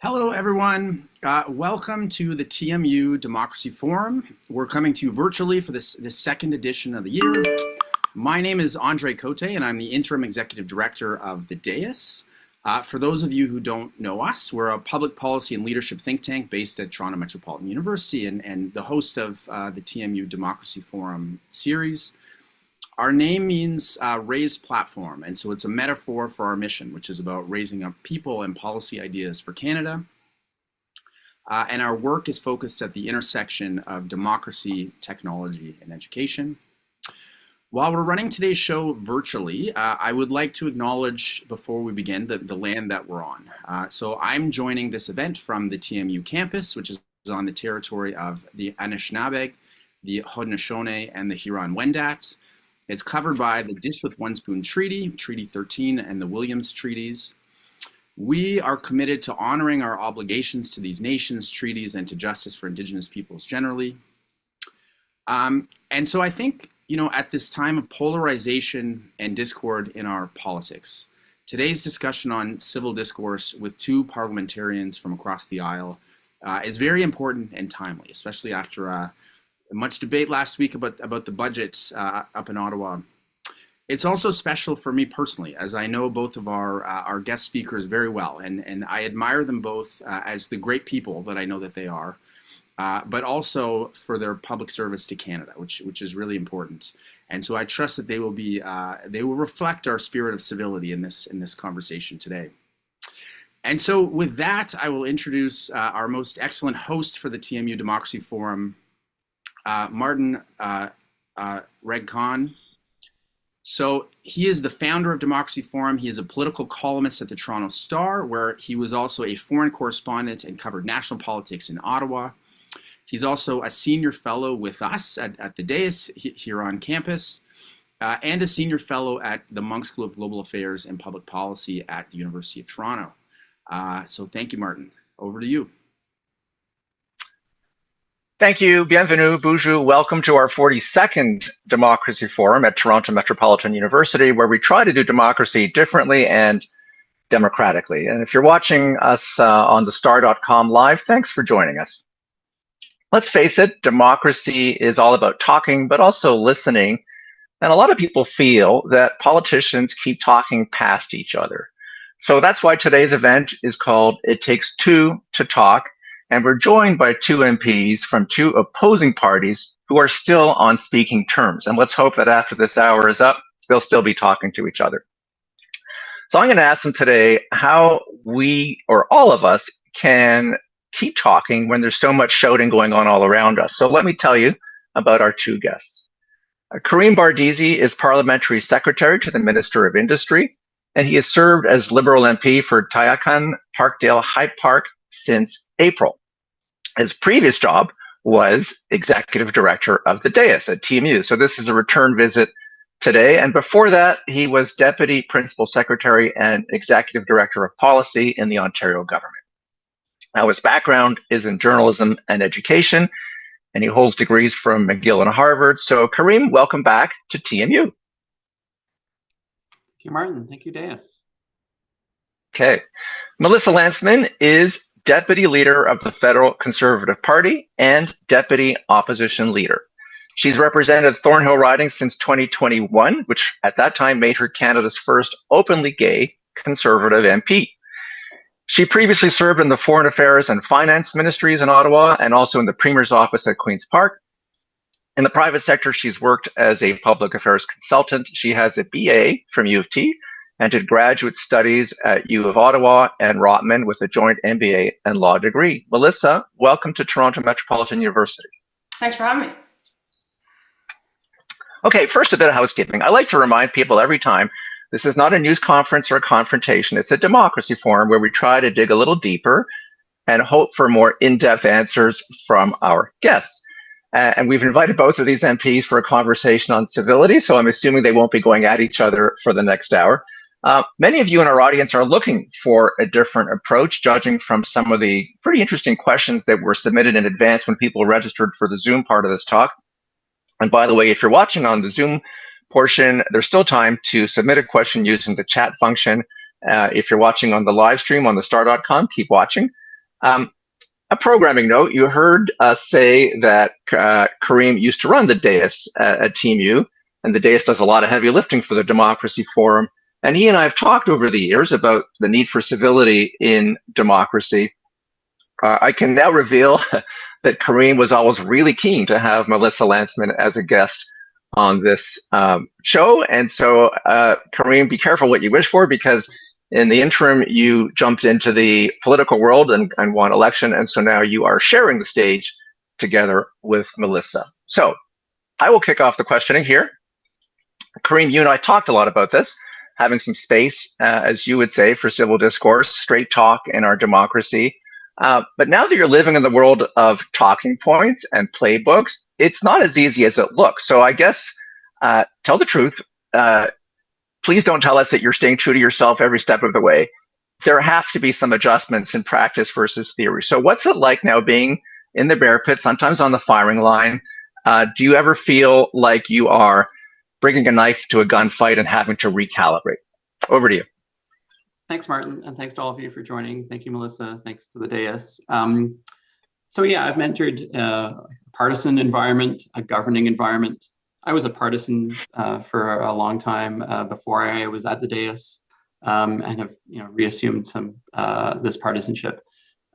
Hello, everyone. Welcome to the TMU Democracy Forum. We're coming to you virtually for this second edition of the year. My name is Andre Cote, and I'm the Interim Executive Director of the DAIS. For those of you who don't know us, we're a public policy and leadership think tank based at Toronto Metropolitan University and the host of the TMU Democracy Forum series. Our name means raised platform, and so it's a metaphor for our mission, which is about raising up people and policy ideas for Canada. And our work is focused at the intersection of democracy, technology, and education. While we're running today's show virtually, I would like to acknowledge before we begin the land that we're on. So I'm joining this event from the TMU campus, which is on the territory of the Anishinaabe, the Haudenosaunee, and the Huron-Wendat. It's covered by the Dish with One Spoon Treaty, Treaty 13, and the Williams Treaties. We are committed to honoring our obligations to these nations, treaties, and to justice for Indigenous peoples generally. And so I think, at this time of polarization and discord in our politics, today's discussion on civil discourse with two parliamentarians from across the aisle is very important and timely, especially after much debate last week about the budget up in Ottawa. It's also special for me personally, as I know both of our guest speakers very well, and I admire them both as the great people that I know that they are, but also for their public service to Canada, which is really important. And so I trust that they will reflect our spirit of civility in this conversation today. And so with that, I will introduce our most excellent host for the TMU Democracy Forum, Martin Regg Cohn. So he is the founder of Democracy Forum. He is a political columnist at the Toronto Star, where he was also a foreign correspondent and covered national politics in Ottawa. He's also a senior fellow with us at the DAIS here on campus, and a senior fellow at the Munk School of Global Affairs and Public Policy at the University of Toronto. So thank you, Martin. Over to you. Thank you. Bienvenue, bonjour. Welcome to our 42nd Democracy Forum at Toronto Metropolitan University, where we try to do democracy differently and democratically. And if you're watching us on the star.com live, thanks for joining us. Let's face it, democracy is all about talking, but also listening. And a lot of people feel that politicians keep talking past each other. So that's why today's event is called It Takes Two to Talk. And we're joined by two MPs from two opposing parties who are still on speaking terms. And let's hope that after this hour is up, they'll still be talking to each other. So I'm going to ask them today how we, or all of us, can keep talking when there's so much shouting going on all around us. So let me tell you about our two guests. Karim Bardeesy is Parliamentary Secretary to the Minister of Industry, and he has served as Liberal MP for Tyakan, Parkdale, Hyde Park since April. His previous job was Executive Director of the DAIS at TMU. So this is a return visit today. And before that, he was Deputy Principal Secretary and Executive Director of Policy in the Ontario government. Now, his background is in journalism and education, and he holds degrees from McGill and Harvard. So Karim, welcome back to TMU. Thank you, Martin. Thank you, DAIS. Okay. Melissa Lantsman is Deputy Leader of the Federal Conservative Party and Deputy Opposition Leader. She's represented Thornhill riding since 2021, which at that time made her Canada's first openly gay Conservative MP. She previously served in the Foreign Affairs and Finance Ministries in Ottawa and also in the Premier's office at Queen's Park. In the private sector, she's worked as a public affairs consultant. She has a BA from U of T and did graduate studies at U of Ottawa and Rotman with a joint MBA and law degree. Melissa, welcome to Toronto Metropolitan University. Thanks for having me. Okay, first a bit of housekeeping. I like to remind people every time, this is not a news conference or a confrontation. It's a democracy forum where we try to dig a little deeper and hope for more in-depth answers from our guests. And we've invited both of these MPs for a conversation on civility, so I'm assuming they won't be going at each other for the next hour. Many of you in our audience are looking for a different approach, judging from some of the pretty interesting questions that were submitted in advance when people registered for the Zoom part of this talk. And by the way, if you're watching on the Zoom portion, there's still time to submit a question using the chat function. If you're watching on the live stream on the star.com, keep watching. A programming note, you heard us say that Karim used to run the dais at TMU, and the dais does a lot of heavy lifting for the Democracy Forum. And he and I have talked over the years about the need for civility in democracy. I can now reveal that Karim was always really keen to have Melissa Lantsman as a guest on this show. And so, Karim, be careful what you wish for, because in the interim, you jumped into the political world and won election. And so now you are sharing the stage together with Melissa. So I will kick off the questioning here. Karim, you and I talked a lot about this, having some space, as you would say, for civil discourse, straight talk in our democracy. But now that you're living in the world of talking points and playbooks, it's not as easy as it looks. So I guess, tell the truth. Please don't tell us that you're staying true to yourself every step of the way. There have to be some adjustments in practice versus theory. So what's it like now being in the bear pit, sometimes on the firing line? Do you ever feel like you are bringing a knife to a gunfight and having to recalibrate? Over to you. Thanks, Martin, and thanks to all of you for joining. Thank you, Melissa. Thanks to the dais. So yeah, I've mentored a partisan environment, a governing environment. I was a partisan for a long time before I was at the dais, and have reassumed some this partisanship.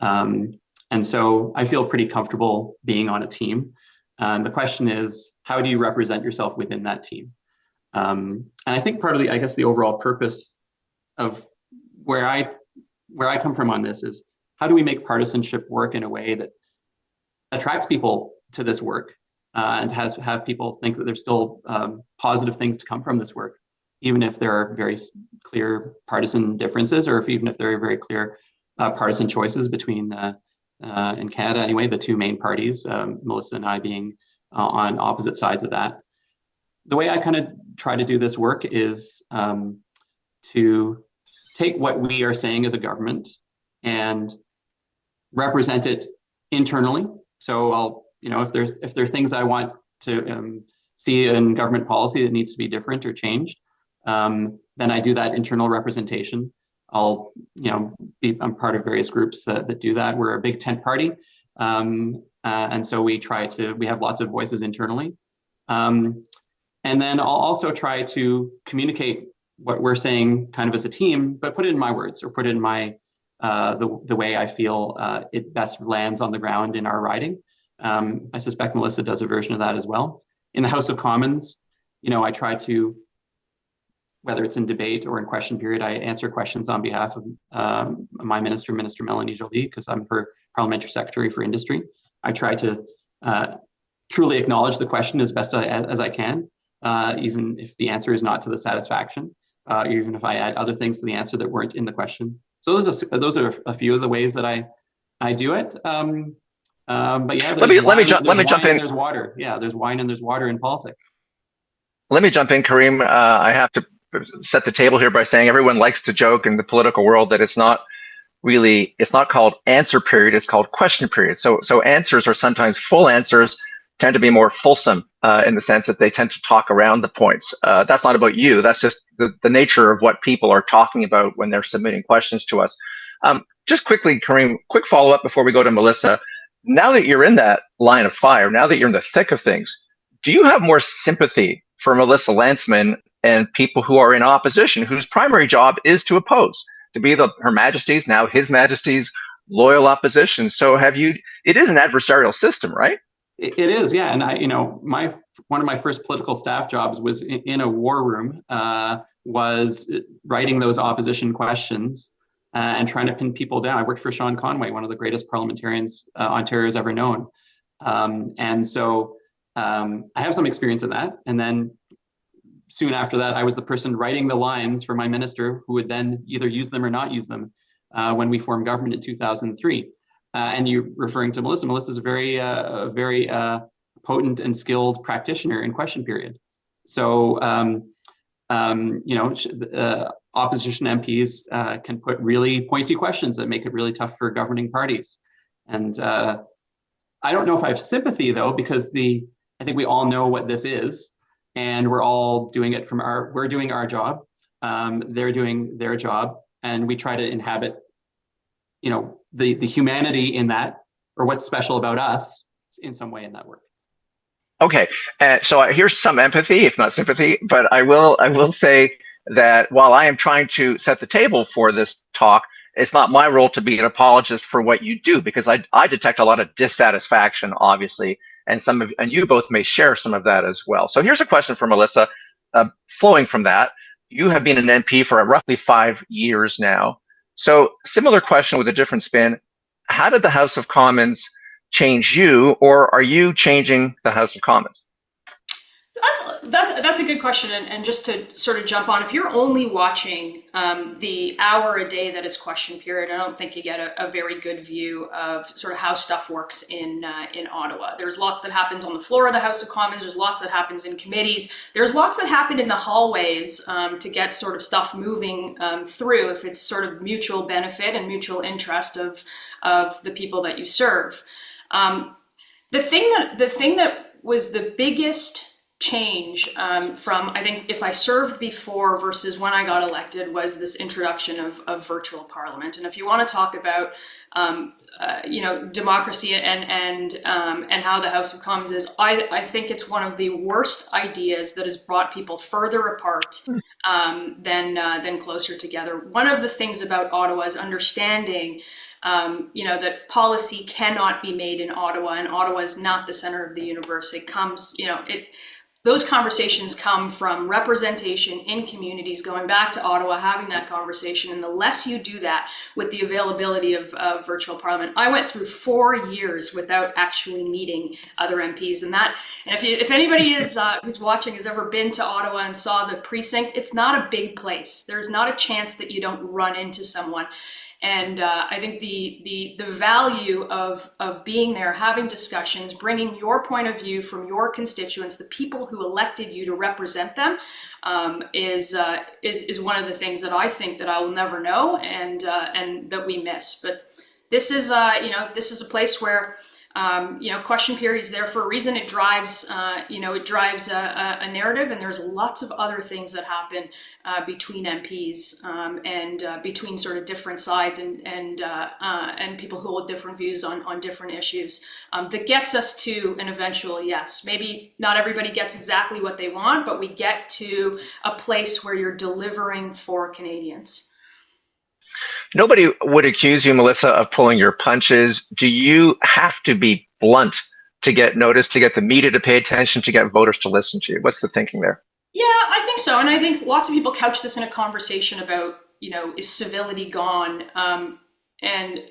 And so I feel pretty comfortable being on a team. And the question is, how do you represent yourself within that team? And I think part of the overall purpose of where I come from on this is, how do we make partisanship work in a way that attracts people to this work, and have people think that there's still positive things to come from this work, even if there are very clear partisan differences, or even if there are very clear partisan choices between, in Canada anyway, the two main parties, Melissa and I being on opposite sides of that. The way I kind of try to do this work is to take what we are saying as a government and represent it internally. So I'll, if there are things I want to see in government policy that needs to be different or changed, then I do that internal representation. I'm part of various groups that do that. We're a big tent party, and so we have lots of voices internally, and then I'll also try to communicate what we're saying kind of as a team, but put it in my words, or put it in my the way I feel it best lands on the ground in our riding. I suspect Melissa does a version of that as well. In the House of Commons, I try to, whether it's in debate or in question period, I answer questions on behalf of my minister, Minister Melanie Joly, because I'm her parliamentary secretary for industry. I try to truly acknowledge the question as best as I can, even if the answer is not to the satisfaction, even if I add other things to the answer that weren't in the question. So those are a few of the ways that I do it. But yeah, let me jump in. There's water. Yeah, there's wine and there's water in politics. Let me jump in, Karim. I have to set the table here by saying everyone likes to joke in the political world that it's not called answer period, it's called question period. So answers are sometimes full answers, tend to be more fulsome in the sense that they tend to talk around the points. That's not about you. That's just the nature of what people are talking about when they're submitting questions to us. Just quickly, Karim, quick follow-up before we go to Melissa. Now that you're in that line of fire, now that you're in the thick of things, do you have more sympathy for Melissa Lantsman and people who are in opposition, whose primary job is to oppose, to be Her Majesty's, now His Majesty's, loyal opposition? So it is an adversarial system, right? It is, yeah. And one of my first political staff jobs was in a war room, was writing those opposition questions and trying to pin people down. I worked for Sean Conway, one of the greatest parliamentarians Ontario's ever known. And so I have some experience of that. And then soon after that, I was the person writing the lines for my minister, who would then either use them or not use them when we formed government in 2003. And you're referring to Melissa. Melissa's a very potent and skilled practitioner in question period. So, opposition MPs can put really pointy questions that make it really tough for governing parties. And I don't know if I have sympathy, though, because I think we all know what this is, and we're all doing it we're doing our job, they're doing their job, and we try to inhabit the humanity in that, or what's special about us in some way in that work. Okay, so here's some empathy, if not sympathy, but I will say that while I am trying to set the table for this talk, it's not my role to be an apologist for what you do, because I detect a lot of dissatisfaction, obviously, and you both may share some of that as well. So here's a question for Melissa, flowing from that. You have been an MP for roughly 5 years now. So similar question with a different spin. How did the House of Commons change you, or are you changing the House of Commons? That's a good question, and just to sort of jump on, if you're only watching the hour a day that is question period, I don't think you get a very good view of sort of how stuff works in Ottawa. There's lots that happens on the floor of the House of Commons. There's lots that happens in committees. There's lots that happen in the hallways to get sort of stuff moving through, if it's sort of mutual benefit and mutual interest of the people that you serve. The thing that was the biggest change from, I think, if I served before versus when I got elected, was this introduction of virtual parliament. And if you want to talk about democracy and how the House of Commons is, I think it's one of the worst ideas that has brought people further apart than closer together. One of the things about Ottawa is understanding that policy cannot be made in Ottawa, and Ottawa is not the center of the universe. It comes, those conversations come from representation in communities, going back to Ottawa, having that conversation. And the less you do that with the availability of virtual parliament, I went through 4 years without actually meeting other MPs. And if anybody who's watching has ever been to Ottawa and saw the precinct, it's not a big place. There's not a chance that you don't run into someone. And I think the value of being there, having discussions, bringing your point of view from your constituents, the people who elected you to represent them, is one of the things that I think that I will never know, and that we miss. But this is a place where question period is there for a reason. It drives a narrative, and there's lots of other things that happen between MPs and between sort of different sides and people who hold different views on different issues, that gets us to an eventual yes. Maybe not everybody gets exactly what they want, but we get to a place where you're delivering for Canadians. Nobody would accuse you, Melissa, of pulling your punches. Do you have to be blunt to get noticed, to get the media to pay attention, to get voters to listen to you? What's the thinking there? Yeah, I think so. And I think lots of people couch this in a conversation about, is civility gone? And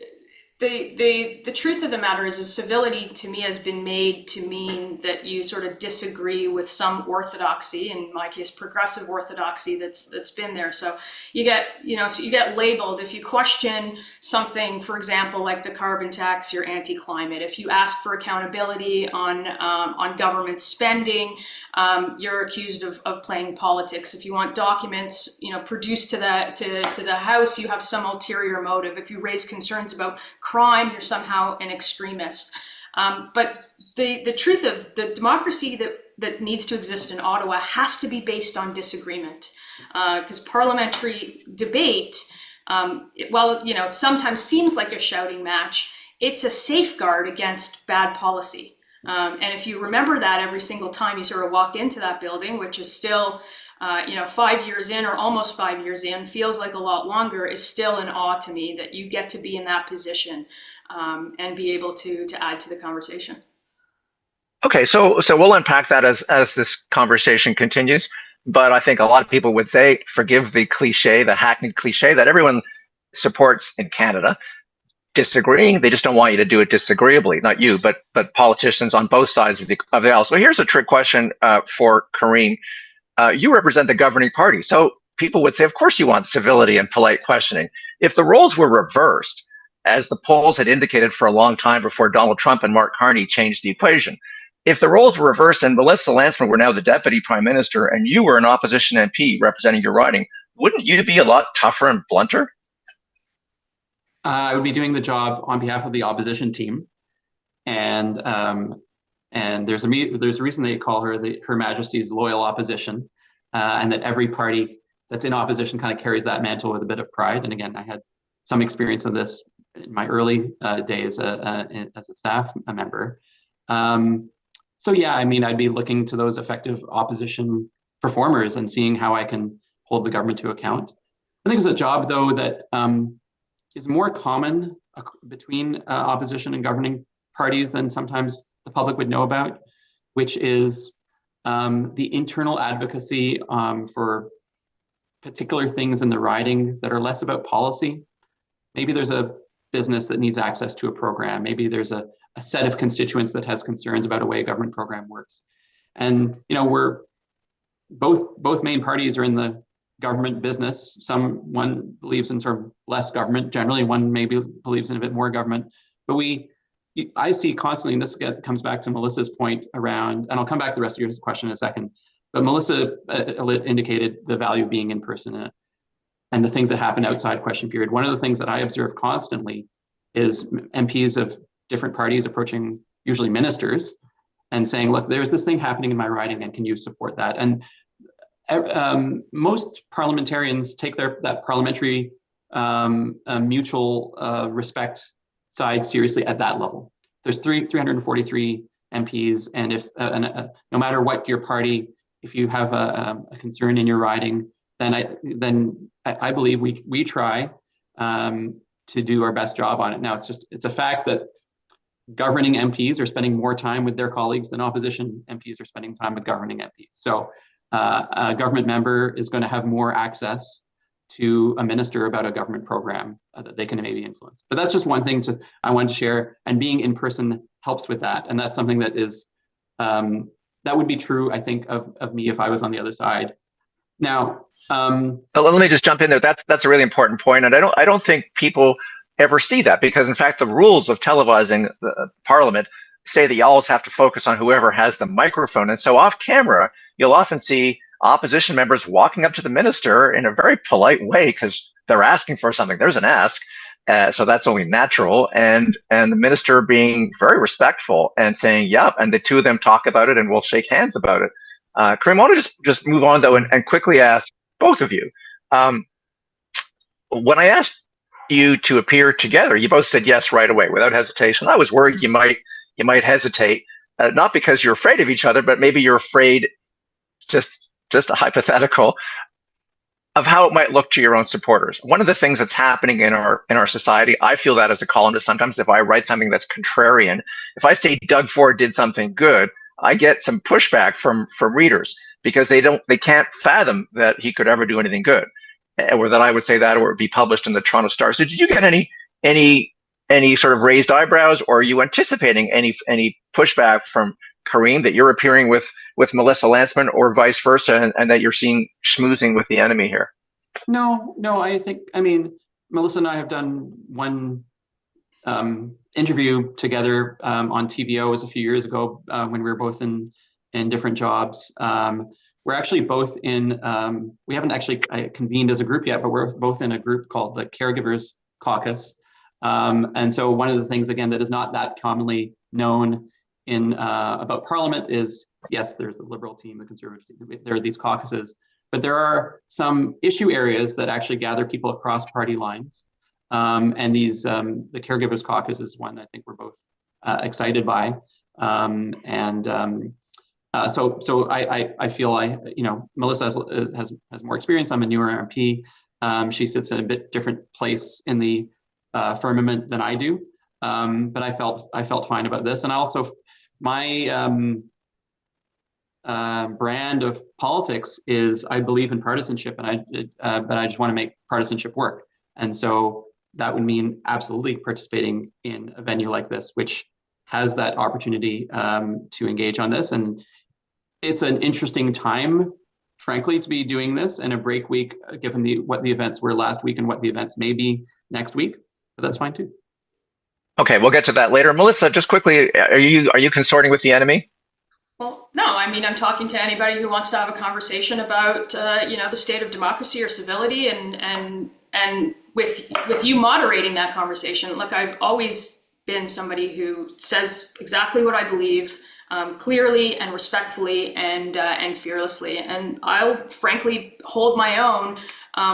the truth of the matter is civility to me has been made to mean that you sort of disagree with some orthodoxy, in my case, progressive orthodoxy that's been there. So you get labeled if you question something, for example, like the carbon tax, you're anti-climate. If you ask for accountability on government spending, you're accused of playing politics. If you want documents, produced to the House, you have some ulterior motive. If you raise concerns about crime, you're somehow an extremist. But the truth of the democracy that needs to exist in Ottawa has to be based on disagreement, because parliamentary debate, while it sometimes seems like a shouting match, it's a safeguard against bad policy. And if you remember that every single time you sort of walk into that building, which is still 5 years in, or almost 5 years in, feels like a lot longer, is still an awe to me that you get to be in that position and be able to add to the conversation. Okay, so we'll unpack that as this conversation continues. But I think a lot of people would say, forgive the cliche, the hackneyed cliche that everyone supports in Canada. Disagreeing, they just don't want you to do it disagreeably. Not you, but politicians on both sides of the aisle. So here's a trick question for Karim. You represent the governing party, so people would say, of course you want civility and polite questioning. If the roles were reversed, as the polls had indicated for a long time before Donald Trump and Mark Carney changed the equation, if the roles were reversed and Melissa Lantsman were now the deputy prime minister and you were an opposition MP representing your riding, wouldn't you be a lot tougher and blunter? I would be doing the job on behalf of the opposition team, and there's a reason they call her Her Majesty's Loyal Opposition, and that every party that's in opposition kind of carries that mantle with a bit of pride. And again, I had some experience of this in my early days as a staff member. So yeah, I mean, I'd be looking to those effective opposition performers and seeing how I can hold the government to account. I think it's a job, though, that is more common between opposition and governing parties than sometimes the public would know about, which is the internal advocacy for particular things in the riding that are less about policy. Maybe there's a business that needs access to a program. Maybe there's a set of constituents that has concerns about a way a government program works. And we're both main parties are in the government business. One believes in sort of less government generally, one maybe believes in a bit more government. But I see constantly, and this comes back to Melissa's point around, and I'll come back to the rest of your question in a second, but Melissa indicated the value of being in person and the things that happen outside question period. One of the things that I observe constantly is MPs of different parties approaching usually ministers and saying, look, there's this thing happening in my riding, and can you support that? And most parliamentarians take that parliamentary mutual respect side seriously at that level. There's 343 MPs, and if no matter what your party, if you have a concern in your riding, then I believe we try to do our best job on it. Now, it's a fact that governing MPs are spending more time with their colleagues than opposition MPs are spending time with governing MPs. So a government member is going to have more access to a minister about a government program that they can maybe influence. But that's just one thing I wanted to share, and being in person helps with that. And that's something that is, that would be true, I think, of me if I was on the other side. Now, let me just jump in there. That's a really important point, and I don't think people ever see that, because in fact the rules of televising the Parliament say that you always have to focus on whoever has the microphone, and so off camera you'll often see opposition members walking up to the minister in a very polite way because they're asking for something. There's an ask, so that's only natural, and the minister being very respectful and saying, "Yep," and the two of them talk about it and we'll shake hands about it. Karim, I want to just move on though and quickly ask both of you. When I asked you to appear together, you both said yes right away without hesitation. I was worried you might hesitate, not because you're afraid of each other, but maybe you're afraid, just a hypothetical, of how it might look to your own supporters. One of the things that's happening in our society, I feel that as a columnist, sometimes if I write something that's contrarian, if I say Doug Ford did something good, I get some pushback from readers because they can't fathom that he could ever do anything good, or that I would say that, or it would be published in the Toronto Star. So did you get any sort of raised eyebrows, or are you anticipating any pushback from Karim that you're appearing with Melissa Lantsman, or vice versa, and that you're seeing schmoozing with the enemy here? No, I mean, Melissa and I have done one interview together on TVO was a few years ago when we were both in different jobs. We're actually both in, we haven't actually convened as a group yet, but we're both in a group called the Caregivers Caucus. And so one of the things, again, that is not that commonly known about Parliament is, yes, there's the Liberal team, the Conservative team, there are these caucuses, but there are some issue areas that actually gather people across party lines. And these, the Caregivers Caucus is one I think we're both excited by. So I feel Melissa has more experience. I'm a newer MP. She sits in a bit different place in the firmament than I do. But I felt fine about this. And I also, my brand of politics is I believe in partisanship, and but I just want to make partisanship work. And so that would mean absolutely participating in a venue like this, which has that opportunity to engage on this. And it's an interesting time, frankly, to be doing this in a break week, given what the events were last week and what the events may be next week. But that's fine too. Okay, we'll get to that later. Melissa, just quickly, are you consorting with the enemy? Well, no. I mean, I'm talking to anybody who wants to have a conversation about the state of democracy or civility, and with you moderating that conversation. Look, I've always been somebody who says exactly what I believe, clearly and respectfully and fearlessly, and I'll frankly hold my own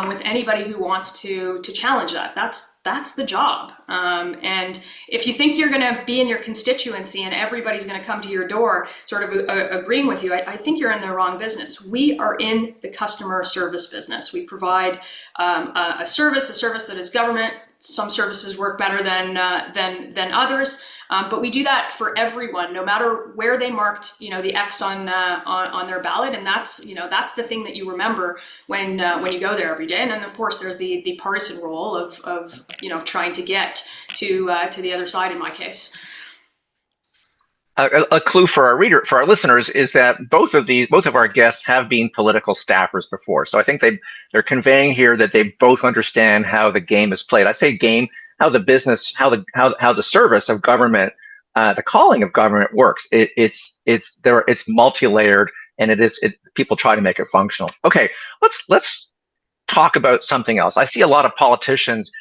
with anybody who wants to challenge that. That's the job. And if you think you're going to be in your constituency and everybody's going to come to your door sort of agreeing with you, I think you're in the wrong business. We are in the customer service business. We provide a service that is government. Some services work better than others, but we do that for everyone, no matter where they marked, the X on their ballot, and that's the thing that you remember when you go there every day. And then of course there's the partisan role of trying to get to the other side in my case. A clue for our listeners is that both of our guests have been political staffers before. So I think they're conveying here that they both understand how the game is played. I say game, how the business, how the service of government, the calling of government works. It's multi-layered, and people try to make it functional. Okay, let's talk about something else. I see a lot of politicians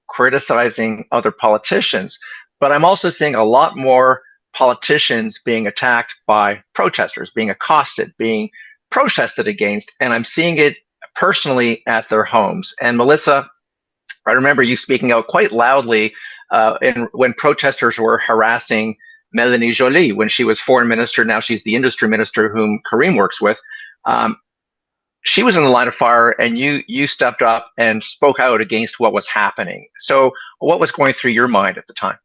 criticizing other politicians, but I'm also seeing a lot more politicians being attacked by protesters, being accosted, being protested against, and I'm seeing it personally at their homes. And Melissa, I remember you speaking out quite loudly when protesters were harassing Mélanie Joly when she was foreign minister. Now she's the industry minister whom Karim works with. She was in the line of fire, and you stepped up and spoke out against what was happening. So what was going through your mind at the time?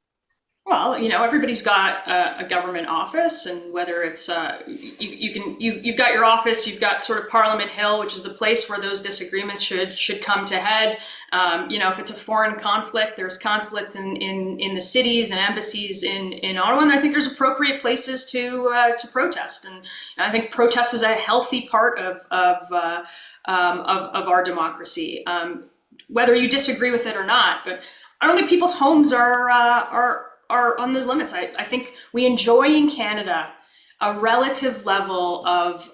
Well, everybody's got a government office, and whether it's you've got your office, you've got sort of Parliament Hill, which is the place where those disagreements should come to head. If it's a foreign conflict, there's consulates in the cities and embassies in Ottawa, and I think there's appropriate places to protest. And I think protest is a healthy part of our democracy, whether you disagree with it or not. But I don't think people's homes are on those limits. I think we enjoy in Canada a relative level of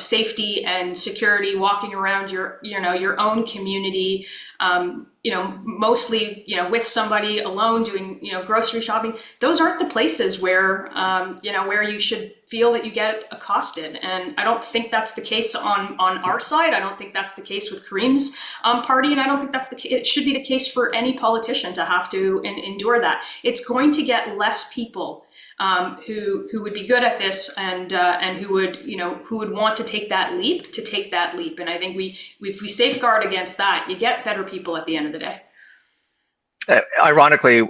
safety and security, walking around your own community, mostly with somebody alone doing grocery shopping. Those aren't the places where where you should feel that you get accosted, and I don't think that's the case on our side. I don't think that's the case with Karim's party, and I don't think it should be the case for any politician to have to endure that. It's going to get less people who would be good at this and who would want to take that leap. And I think if we safeguard against that, you get better people at the end of the day. Ironically,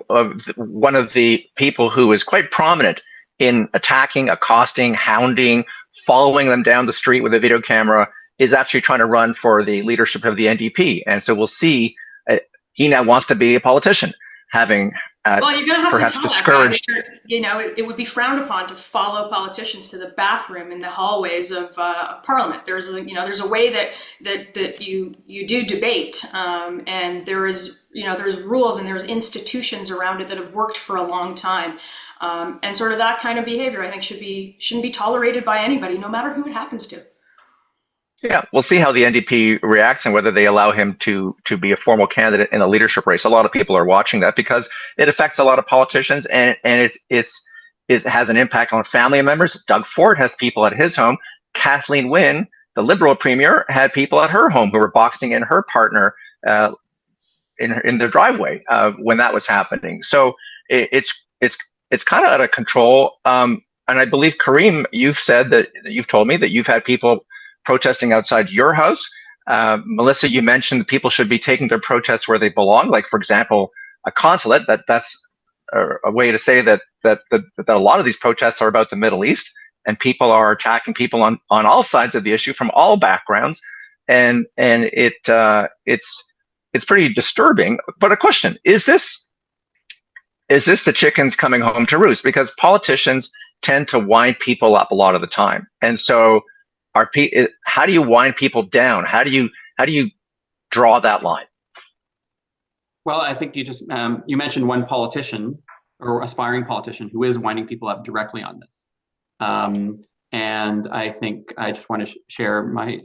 one of the people who is quite prominent in attacking, accosting, hounding, following them down the street with a video camera is actually trying to run for the leadership of the NDP. And so we'll see, he now wants to be a politician, having well, you're going to have perhaps to tell discouraged. It would be frowned upon to follow politicians to the bathroom in the hallways of Parliament. There's a way that you do debate, and there's rules and there's institutions around it that have worked for a long time, and sort of that kind of behavior I think shouldn't be tolerated by anybody, no matter who it happens to. Yeah, we'll see how the NDP reacts and whether they allow him to be a formal candidate in a leadership race. A lot of people are watching that because it affects a lot of politicians, and it has an impact on family members. Doug Ford has people at his home. Kathleen Wynne, the Liberal premier, had people at her home who were boxing in her partner in the driveway when that was happening. So it's kind of out of control. And I believe, Karim, you've told me that you've had people protesting outside your house. Melissa, you mentioned that people should be taking their protests where they belong, like, for example, a consulate. That's a way to say that a lot of these protests are about the Middle East, and people are attacking people on all sides of the issue from all backgrounds, and it's pretty disturbing. But a question: is this the chickens coming home to roost? Because politicians tend to wind people up a lot of the time, and so how do you wind people down? How do you draw that line? Well, I think you just you mentioned one politician or aspiring politician who is winding people up directly on this, and I think I just want to share my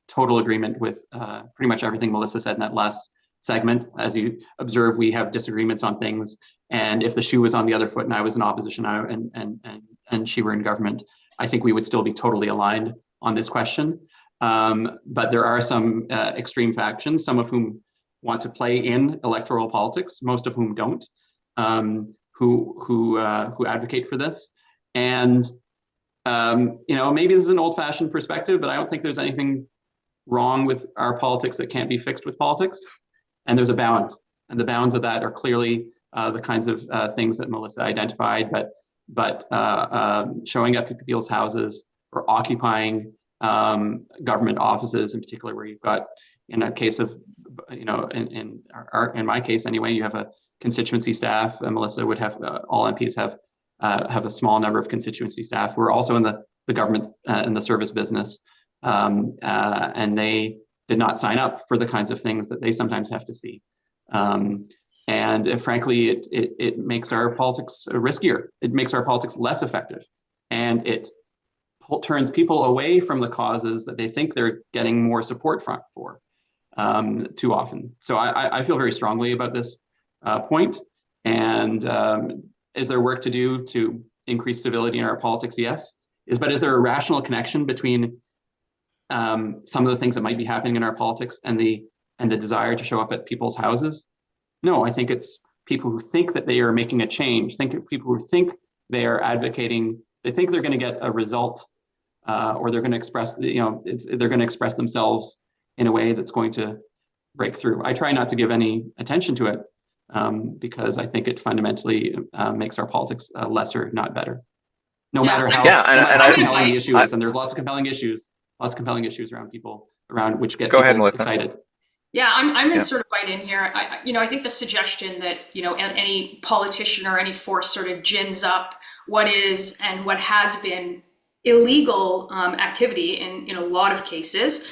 total agreement with pretty much everything Melissa said in that last segment. As you observe, we have disagreements on things, and if the shoe was on the other foot and I was in opposition and she were in government, I think we would still be totally aligned on this question. But there are some extreme factions, some of whom want to play in electoral politics, most of whom don't, who advocate for this. And maybe this is an old-fashioned perspective, but I don't think there's anything wrong with our politics that can't be fixed with politics. And there's a bound, and the bounds of that are clearly the kinds of things that Melissa identified, but showing up at people's houses or occupying government offices, in particular, where you've got, in a case of, in my case anyway, you have a constituency staff. Melissa would have, all MPs have a small number of constituency staff who are also in the government in the service business, and they did not sign up for the kinds of things that they sometimes have to see. And frankly, it makes our politics riskier. It makes our politics less effective, and it turns people away from the causes that they think they're getting more support for too often. So I feel very strongly about this point. And is there work to do to increase civility in our politics? Yes. But is there a rational connection between some of the things that might be happening in our politics and the desire to show up at people's houses? No, I think it's people who think that they are making a change, people who think they are advocating, they think they're going to get a result, or they're going to express, they're going to express themselves in a way that's going to break through. I try not to give any attention to it because I think it fundamentally makes our politics lesser, not better. No matter how compelling the issue is, and there's lots of compelling issues around people, around which get people excited. Yeah, I'm going to sort of bite in here. I think the suggestion that, any politician or any force sort of gins up what is and what has been illegal activity in a lot of cases.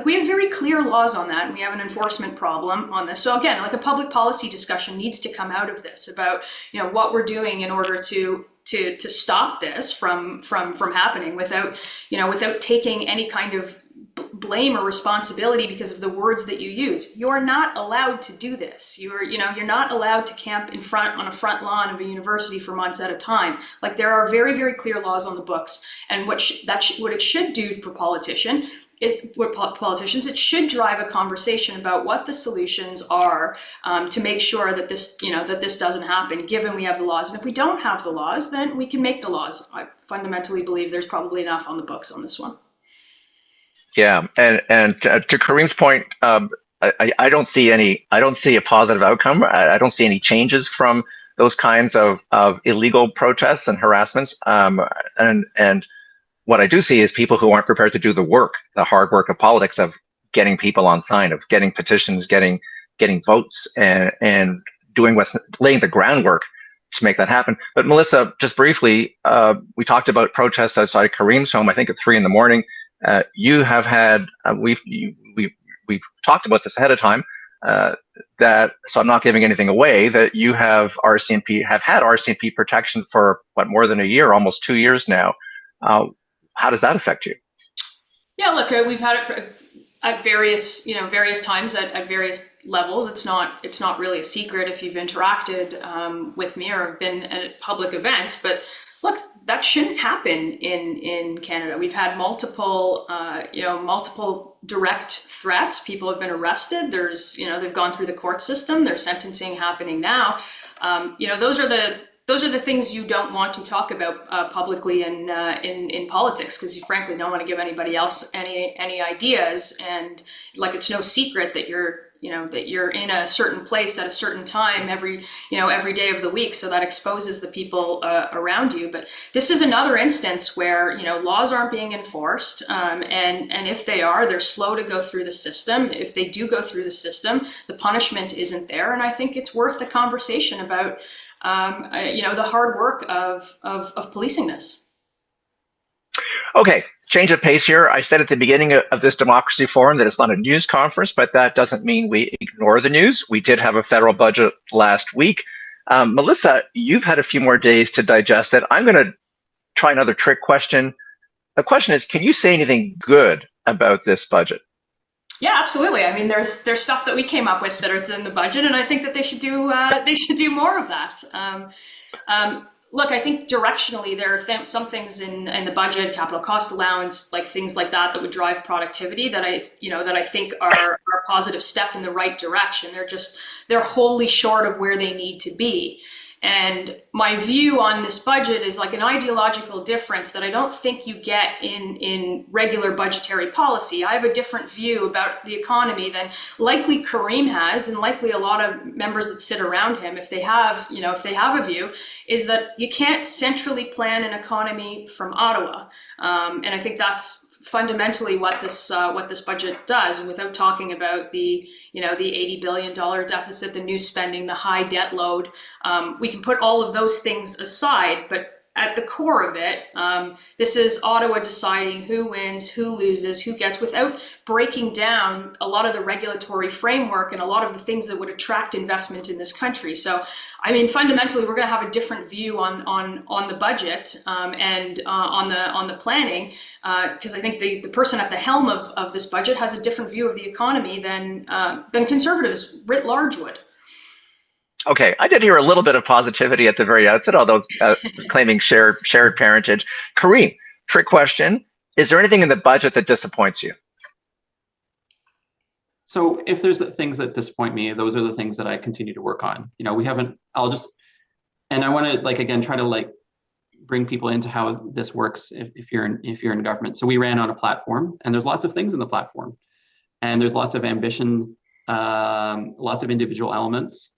We have very clear laws on that, and we have an enforcement problem on this. So again, a public policy discussion needs to come out of this about, what we're doing in order to stop this from happening without taking any kind of blame or responsibility because of the words that you use. You're not allowed to do this. You're not allowed to camp on a front lawn of a university for months at a time. There are very, very clear laws on the books, and what it should do for politicians, it should drive a conversation about what the solutions are to make sure that this doesn't happen, given we have the laws. And if we don't have the laws, then we can make the laws. I fundamentally believe there's probably enough on the books on this one. Yeah, and to Karim's point, I don't see a positive outcome. I don't see any changes from those kinds of illegal protests and harassments. And what I do see is people who aren't prepared to do the work, the hard work of politics, of getting people on sign, of getting petitions, getting votes, and laying the groundwork to make that happen. But Melissa, just briefly, we talked about protests outside Karim's home, I think at 3 a.m. You have had, we've talked about this ahead of time, so I'm not giving anything away, that you have had RCMP protection for more than a year, almost 2 years now. How does that affect you? Yeah, look, we've had it at various times at various levels. It's not really a secret if you've interacted with me or been at public events, but look, that shouldn't happen in Canada. We've had multiple direct threats. People have been arrested. They've gone through the court system. There's sentencing happening now. Those are the things you don't want to talk about publicly in politics, because you frankly don't want to give anybody else any ideas. And it's no secret that you're in a certain place at a certain time every day of the week. So that exposes the people around you. But this is another instance where, laws aren't being enforced. And if they are, they're slow to go through the system. If they do go through the system, the punishment isn't there. And I think it's worth a conversation about, the hard work of policing this. Okay, change of pace here. I said at the beginning of this Democracy Forum that it's not a news conference, but that doesn't mean we ignore the news. We did have a federal budget last week. Melissa, you've had a few more days to digest it. I'm going to try another trick question. The question is, can you say anything good about this budget? Yeah, absolutely. I mean, there's stuff that we came up with that is in the budget, and I think that they should do more of that. look, I think directionally there are some things in the budget, capital cost allowance, like things like that would drive productivity that I think are a positive step in the right direction. They're wholly short of where they need to be. And my view on this budget is like an ideological difference that I don't think you get in regular budgetary policy. I have a different view about the economy than likely Karim has, and likely a lot of members that sit around him, if they have a view, is that you can't centrally plan an economy from Ottawa. And I think that's fundamentally what this budget does. And without talking about the $80 billion deficit, the new spending, the high debt load, we can put all of those things aside. But at the core of it, this is Ottawa deciding who wins, who loses, who gets, without breaking down a lot of the regulatory framework and a lot of the things that would attract investment in this country. So, I mean, fundamentally, we're going to have a different view on the budget and on the planning, because I think the person at the helm of this budget has a different view of the economy than Conservatives writ large would. Okay, I did hear a little bit of positivity at the very outset, although claiming shared parentage. Karim, trick question. Is there anything in the budget that disappoints you? So if there's things that disappoint me, those are the things that I continue to work on. I want to again, try to bring people into how this works if you're in government. So we ran on a platform, and there's lots of things in the platform, and there's lots of ambition, lots of individual elements.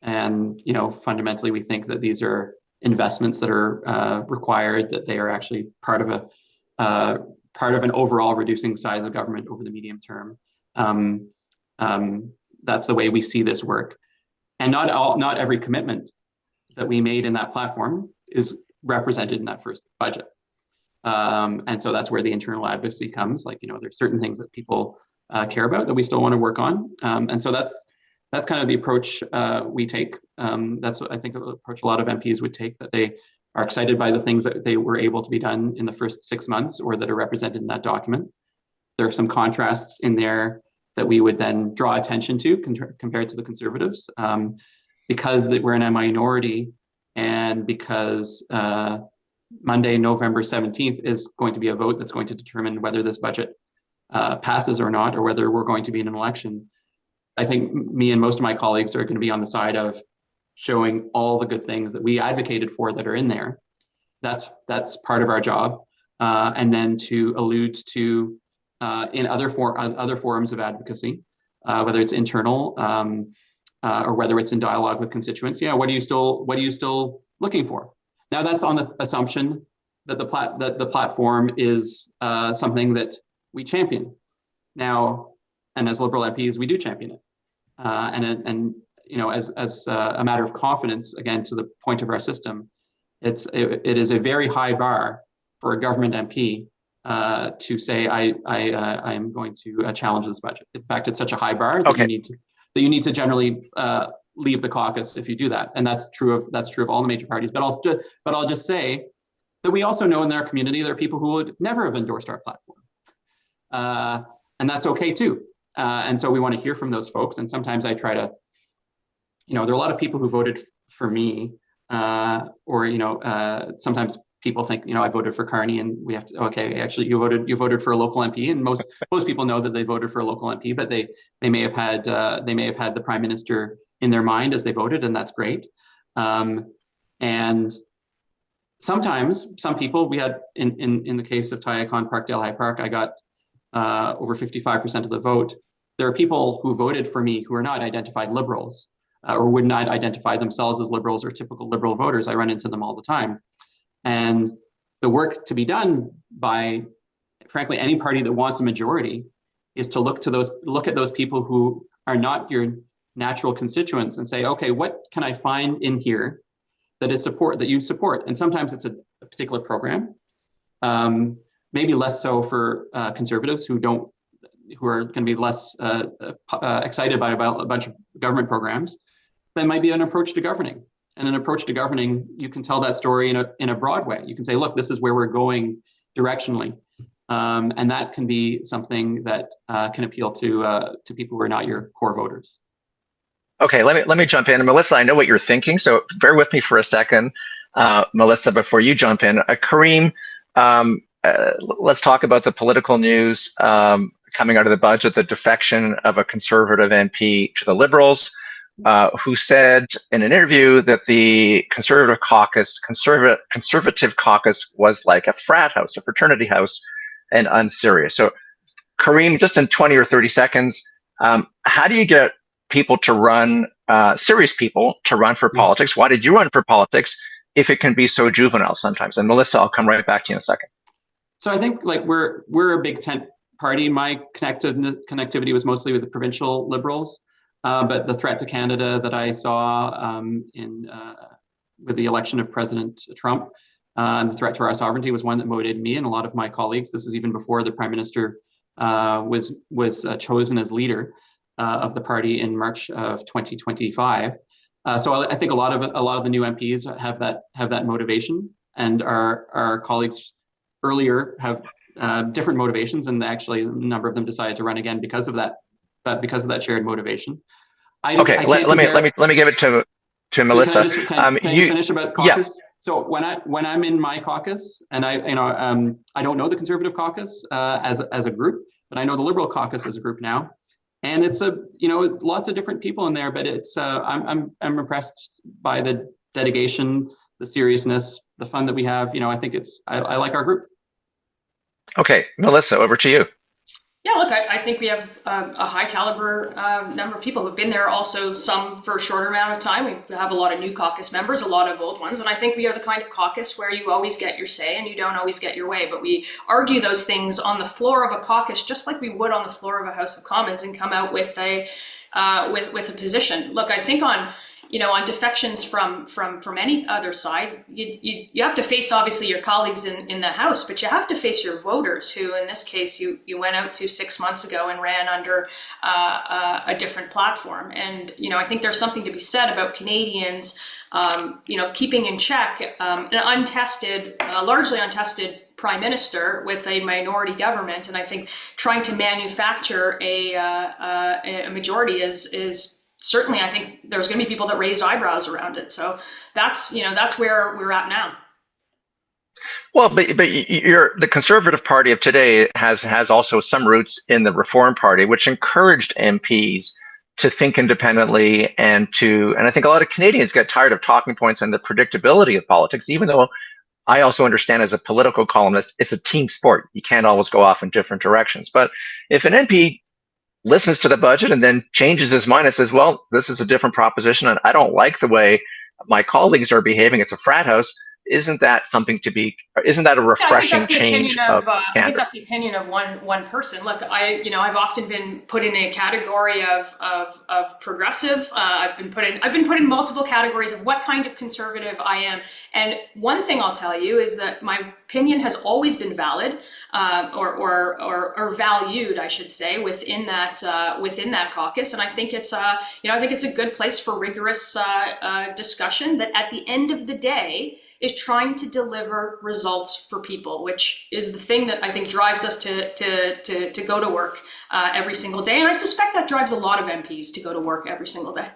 And, fundamentally, we think that these are investments that are required, that they are actually part of an overall reducing size of government over the medium term. That's the way we see this work. And not every commitment that we made in that platform is represented in that first budget. And so that's where the internal advocacy comes. There's certain things that people care about that we still want to work on. And so that's kind of the approach we take. That's what I think the approach a lot of MPs would take, that they are excited by the things that they were able to be done in the first 6 months or that are represented in that document. There are some contrasts in there that we would then draw attention to compared to the Conservatives, because we're in a minority, and because Monday, November 17th is going to be a vote that's going to determine whether this budget passes or not, or whether we're going to be in an election. I think me and most of my colleagues are going to be on the side of showing all the good things that we advocated for that are in there. That's part of our job. And then to allude to in other forums of advocacy, whether it's internal or whether it's in dialogue with constituents. What are you still looking for? Now, that's on the assumption that the platform is something that we champion. Now, and as Liberal MPs, we do champion it. And as a matter of confidence, again, to the point of our system, it is a very high bar for a government MP to say, I am going to challenge this budget. In fact, it's such a high bar that you need to generally leave the caucus if you do that. And that's true of all the major parties. But I'll just say that we also know in our community there are people who would never have endorsed our platform. And that's okay too. And so we want to hear from those folks. And sometimes I try to, there are a lot of people who voted for me, sometimes people think, I voted for Carney, and we have to, okay, actually you voted for a local MP, and most people know that they voted for a local MP, but they may have had the Prime Minister in their mind as they voted, and that's great. And sometimes some people, we had in the case of Tyacon Parkdale High Park, I got over 55% of the vote. There are people who voted for me who are not identified liberals or would not identify themselves as liberals or typical liberal voters. I run into them all the time. And the work to be done by, frankly, any party that wants a majority is to look at those people who are not your natural constituents and say, okay, what can I find in here that you support? And sometimes it's a particular program. Maybe less so for conservatives who are going to be less excited by a bunch of government programs. That might be an approach to governing. And an approach to governing, you can tell that story in a broad way. You can say, look, this is where we're going directionally. And that can be something that can appeal to people who are not your core voters. Okay, let me jump in. And Melissa, I know what you're thinking, so bear with me for a second. Melissa, before you jump in. Karim, let's talk about the political news coming out of the budget, the defection of a conservative MP to the Liberals, who said in an interview that the conservative caucus was like a frat house, a fraternity house, and unserious. So Karim, just in 20 or 30 seconds, how do you get people to run, serious people to run for politics? Why did you run for politics if it can be so juvenile sometimes? And Melissa, I'll come right back to you in a second. So I think like we're a big tent party. My connectivity was mostly with the provincial Liberals, but the threat to Canada that I saw with the election of President Trump and the threat to our sovereignty was one that motivated me and a lot of my colleagues. This is even before the Prime Minister was chosen as leader of the party in March of 2025. So I think a lot of the new MPs have that motivation, and our colleagues earlier have different motivations, and actually a number of them decided to run again because of that shared motivation. Let me give it to Melissa. Can I just finish about the caucus? Yeah. So when I'm in my caucus, and I don't know the Conservative caucus as a group, but I know the Liberal caucus as a group now, and it's lots of different people in there. But it's I'm impressed by the dedication, the seriousness, the fun that we have. I think I like our group. Okay, Melissa, over to you. Yeah, look, I think we have a high caliber number of people who've been there, also some for a shorter amount of time. We have a lot of new caucus members, a lot of old ones. And I think we are the kind of caucus where you always get your say and you don't always get your way. But we argue those things on the floor of a caucus, just like we would on the floor of a House of Commons, and come out with a position. Look, I think on defections from any other side, you have to face obviously your colleagues in the House, but you have to face your voters, who in this case you went out to 6 months ago and ran under a different platform. And I think there's something to be said about Canadians keeping in check an largely untested Prime Minister with a minority government, and I think trying to manufacture a majority is certainly, I think there's going to be people that raise eyebrows around it. So that's where we're at now. Well, but the Conservative Party of today has also some roots in the Reform Party, which encouraged MPs to think independently and I think a lot of Canadians get tired of talking points and the predictability of politics, even though I also understand as a political columnist, it's a team sport. You can't always go off in different directions. But if an MP listens to the budget and then changes his mind and says, well, this is a different proposition and I don't like the way my colleagues are behaving, it's a frat house, isn't that a refreshing change of I think that's the opinion of one person. Look, I've often been put in a category of progressive. I've been put in multiple categories of what kind of conservative I am. And one thing I'll tell you is that my opinion has always been valid, or valued, I should say, within that caucus. And I think it's a good place for rigorous discussion that at the end of the day is trying to deliver results for people, which is the thing that I think drives us to go to work every single day. And I suspect that drives a lot of MPs to go to work every single day.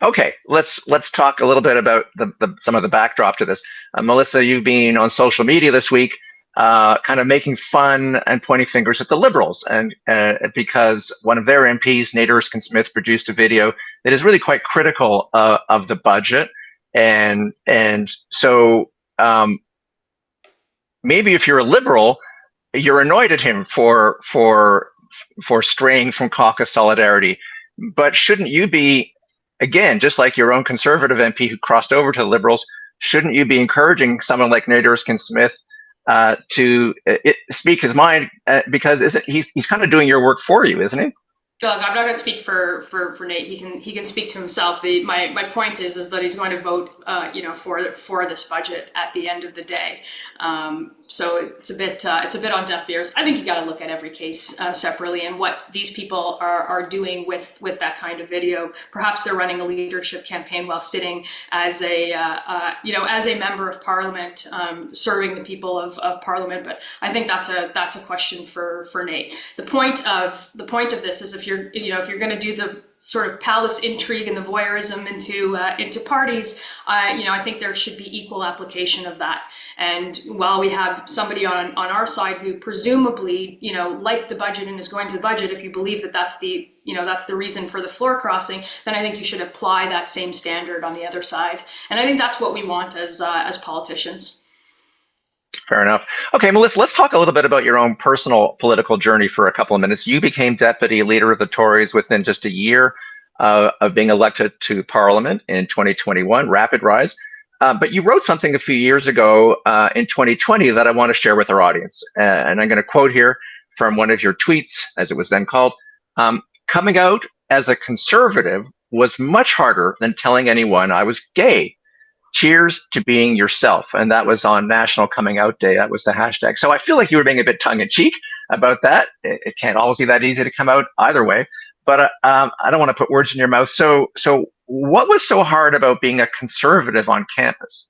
Okay, let's talk a little bit about some of the backdrop to this. Melissa, you've been on social media this week, kind of making fun and pointing fingers at the Liberals, and because one of their MPs, Nate Erskine-Smith, produced a video that is really quite critical of the budget. And so maybe if you're a Liberal, you're annoyed at him for straying from caucus solidarity. But shouldn't you be, again, just like your own Conservative MP who crossed over to the Liberals, shouldn't you be encouraging someone like Nate Erskine-Smith to speak his mind? Because he's kind of doing your work for you, isn't he? Doug, I'm not going to speak for Nate. He can speak to himself. My point is that he's going to vote, for this budget at the end of the day. So it's a bit on deaf ears. I think you got to look at every case separately and what these people are doing with that kind of video. Perhaps they're running a leadership campaign while sitting as a member of Parliament, serving the people of Parliament. But I think that's a question for Nate. The point of this is if you're going to do sort of palace intrigue and the voyeurism into parties, I think there should be equal application of that. And while we have somebody on our side who presumably, liked the budget and is going to the budget, if you believe that that's the reason for the floor crossing, then I think you should apply that same standard on the other side. And I think that's what we want as politicians. Fair enough. Okay, Melissa, let's talk a little bit about your own personal political journey for a couple of minutes. You became deputy leader of the Tories within just a year of being elected to Parliament in 2021, rapid rise. But you wrote something a few years ago in 2020 that I want to share with our audience. And I'm going to quote here from one of your tweets, as it was then called. Coming out as a conservative was much harder than telling anyone I was gay. Cheers to being yourself. And that was on National Coming Out Day. That was the hashtag. So I feel like you were being a bit tongue in cheek about that. It can't always be that easy to come out either way. But I don't want to put words in your mouth. So what was so hard about being a conservative on campus?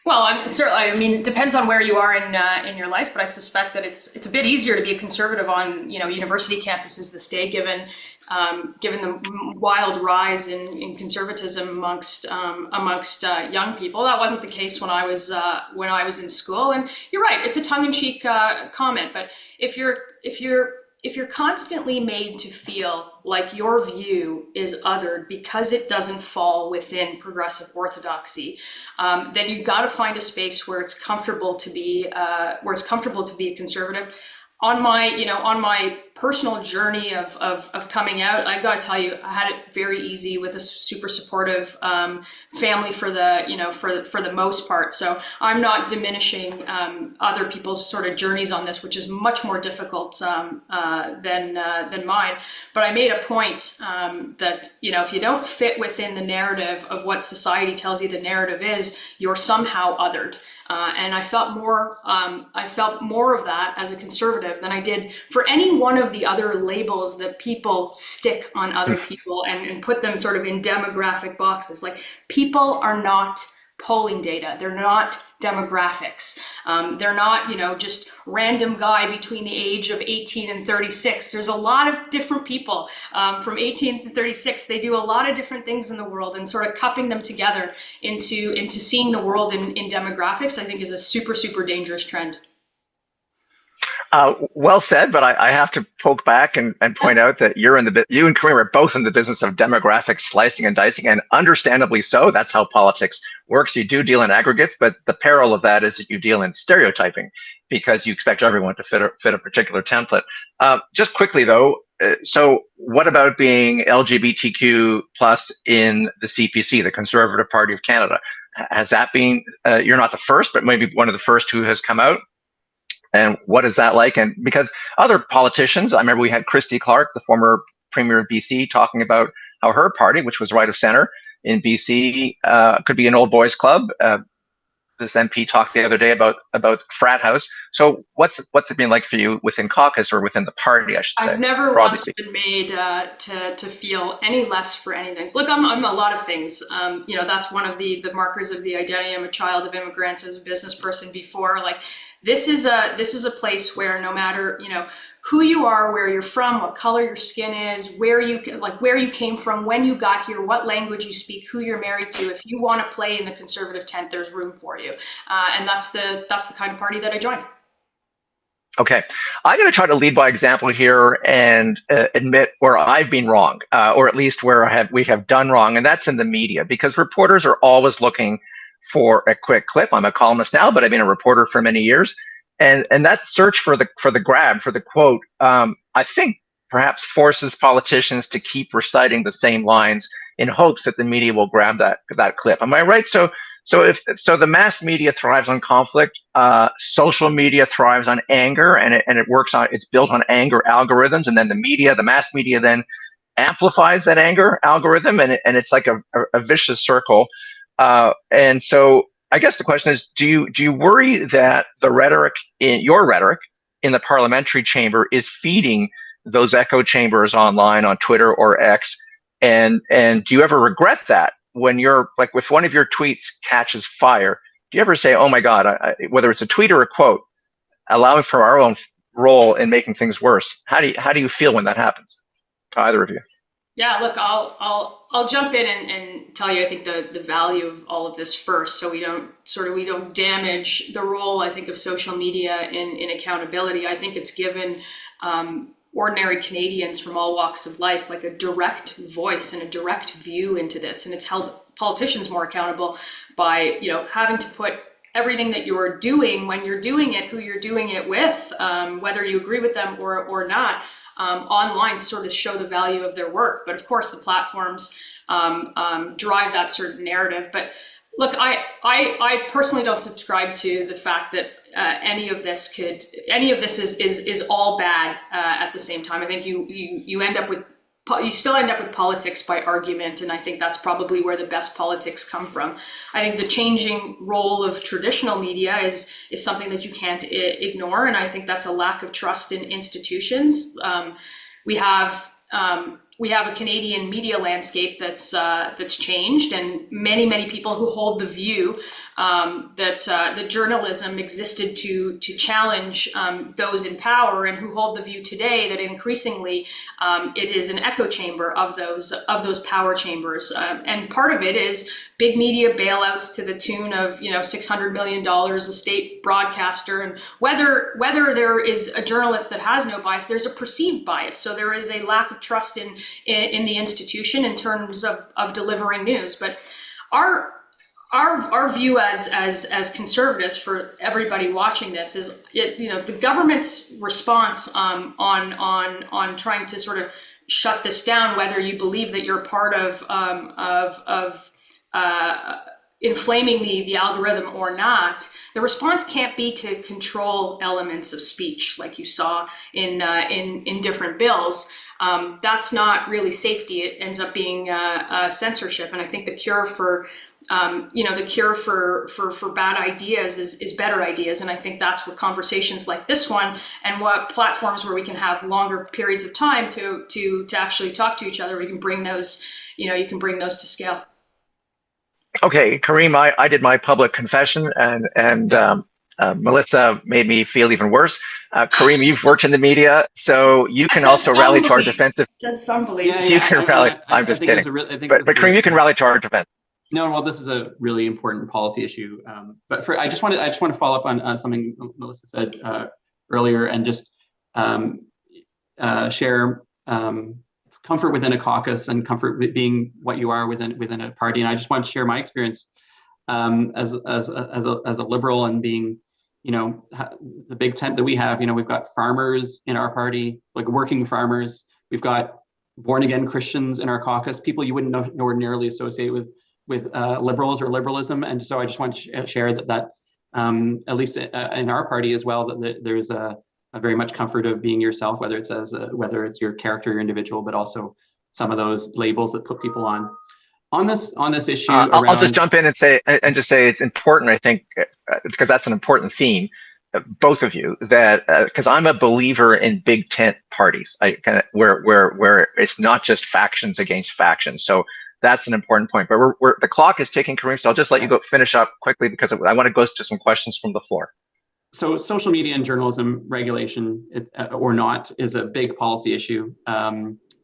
Well, certainly, it depends on where you are in your life, but I suspect that it's a bit easier to be a conservative on university campuses this day, given the wild rise in conservatism amongst young people. That wasn't the case when I was in school. And you're right, it's a tongue-in-cheek comment, but if you're constantly made to feel like your view is othered because it doesn't fall within progressive orthodoxy, then you've got to find a space where it's comfortable to be a conservative. On my personal journey of coming out, I've got to tell you, I had it very easy with a super supportive family for the most part. So I'm not diminishing other people's sort of journeys on this, which is much more difficult than mine. But I made a point that if you don't fit within the narrative of what society tells you the narrative is, you're somehow othered. And I felt more of that as a conservative than I did for any one of the other labels that people stick on other people and put them sort of in demographic boxes. Like, people are not polling data. They're not demographics. They're not, just random guy between the age of 18 and 36. There's a lot of different people from 18 to 36. They do a lot of different things in the world, and sort of cupping them together into seeing the world in demographics, I think, is a super, super dangerous trend. Well said, but I have to poke back and point out that you and Karim are both in the business of demographic slicing and dicing, and understandably so. That's how politics works. You do deal in aggregates, but the peril of that is that you deal in stereotyping because you expect everyone to fit a particular template. Just quickly though, so what about being LGBTQ plus in the CPC, the Conservative Party of Canada? Has that been, you're not the first, but maybe one of the first who has come out? And what is that like? And because other politicians, I remember we had Christy Clark, the former Premier of BC, talking about how her party, which was right of center in BC, could be an old boys club. This MP talked the other day about frat house. So what's it been like for you within caucus or within the party, I should say? I've never once been made to feel any less for anything. Look, I'm a lot of things. That's one of the markers of the identity. I'm a child of immigrants, as a business person before. Like, this is a place where no matter who you are, where you're from, what color your skin is, where you came from, when you got here, what language you speak, who you're married to, if you want to play in the conservative tent, there's room for you, and that's the kind of party that I joined. Okay, I'm going to try to lead by example here and admit where I've been wrong, or at least where we have done wrong, and that's in the media, because reporters are always looking for a quick clip. I'm a columnist now, but I've been a reporter for many years, and that search for the grab, for the quote, I think perhaps forces politicians to keep reciting the same lines in hopes that the media will grab that clip. Am I right? So the mass media thrives on conflict, social media thrives on anger, and it's built on anger algorithms, and then the mass media then amplifies that anger algorithm, and it's like a vicious circle. And so I guess the question is, do you worry that your rhetoric in the parliamentary chamber is feeding those echo chambers online on Twitter or X? And do you ever regret that when you're like, if one of your tweets catches fire, do you ever say, oh my God, whether it's a tweet or a quote, allowing for our own role in making things worse? How do you feel when that happens to either of you? Yeah, look, I'll jump in and tell you, I think the value of all of this first, so we don't damage the role, I think, of social media in accountability. I think it's given ordinary Canadians from all walks of life like a direct voice and a direct view into this, and it's held politicians more accountable by having to put everything that you're doing, when you're doing it, who you're doing it with, whether you agree with them or not, online to sort of show the value of their work. But of course, the platforms drive that sort of narrative. But look, I personally don't subscribe to the fact that any of this is all bad at the same time. I think you still end up with politics by argument, and I think that's probably where the best politics come from. I think the changing role of traditional media is something that you can't ignore, and I think that's a lack of trust in institutions. We have a Canadian media landscape that's changed, and many people who hold the view that journalism existed to challenge those in power, and who hold the view today that increasingly it is an echo chamber of those power chambers. And part of it is big media bailouts to the tune of $600 million, a state broadcaster, and whether there is a journalist that has no bias, there's a perceived bias. So there is a lack of trust in the institution in terms of delivering news. But our view as conservatives, for everybody watching this, is the government's response on trying to sort of shut this down, whether you believe that you're part of inflaming the algorithm or not. The response can't be to control elements of speech like you saw in different bills. That's not really safety. It ends up being censorship. And I think the cure for bad ideas is better ideas. And I think that's what conversations like this one, and what platforms where we can have longer periods of time to actually talk to each other, we can bring those, you can bring those to scale. Okay, Karim, I did my public confession, and Melissa made me feel even worse. Karim, you've worked in the media, so you can also rally to our defense. That's unbelievable. You can rally. I'm just kidding. But Karim, you can rally to our defense. No, well, this is a really important policy issue. But I just want to follow up on something Melissa said earlier, and just share comfort within a caucus and comfort with being what you are within a party. And I just want to share my experience as a liberal, and being, the big tent that we have. We've got farmers in our party, like working farmers. We've got born again Christians in our caucus, people you wouldn't ordinarily associate with liberals or liberalism. And so I just want to share that at least in our party as well, that there's a very much comfort of being yourself, whether it's your character, your individual, but also some of those labels that put people on this issue. I'll just jump in and say it's important, I think, because that's an important theme, both of you, that because I'm a believer in big tent parties, where it's not just factions against factions. So that's an important point. But the clock is ticking, Karim, so I'll just let you go finish up quickly, because I want to go to some questions from the floor. So social media and journalism regulation, or not, is a big policy issue.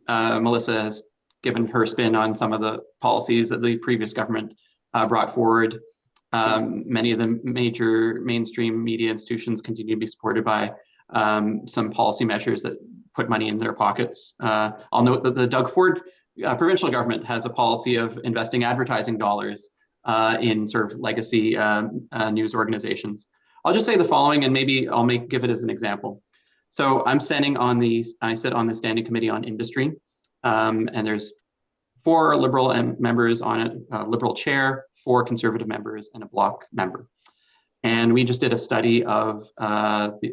Melissa has given her spin on some of the policies that the previous government brought forward. Many of the major mainstream media institutions continue to be supported by some policy measures that put money in their pockets. I'll note that the Doug Ford provincial government has a policy of investing advertising dollars in sort of legacy news organizations. I'll just say the following, and maybe I'll give it as an example. So I sit on the Standing Committee on Industry, and there's 4 Liberal members on it, a Liberal chair, 4 Conservative members, and a Bloc member. And we just did a study of,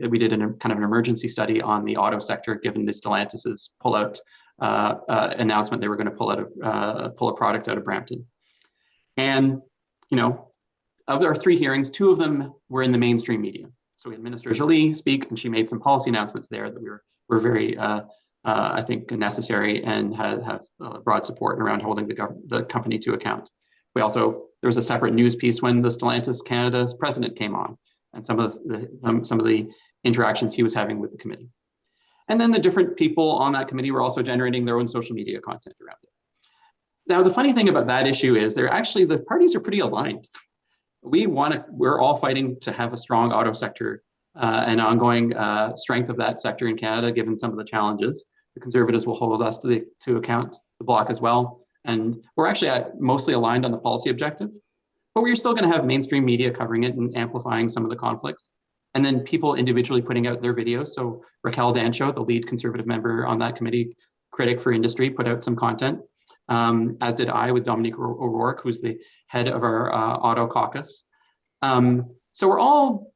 we did kind of an emergency study on the auto sector, given the Stellantis's pullout announcement they were going to pull a product out of Brampton. And, of our 3 hearings, 2 of them were in the mainstream media. So we had Minister Joly speak, and she made some policy announcements there that were very, I think, necessary, and have broad support around holding the company to account. There was a separate news piece when the Stellantis Canada's president came on, and some of the interactions he was having with the committee. And then the different people on that committee were also generating their own social media content around it. Now, the funny thing about that issue is the parties are pretty aligned. We're all fighting to have a strong auto sector and ongoing strength of that sector in Canada, given some of the challenges. The Conservatives will hold us to account, the Bloc as well. And we're actually mostly aligned on the policy objective, but we're still going to have mainstream media covering it and amplifying some of the conflicts. And then people individually putting out their videos. So Raquel Dancho, the lead Conservative member on that committee, critic for industry, put out some content, as did I with Dominique O'Rourke, who's the head of our auto caucus. So we're all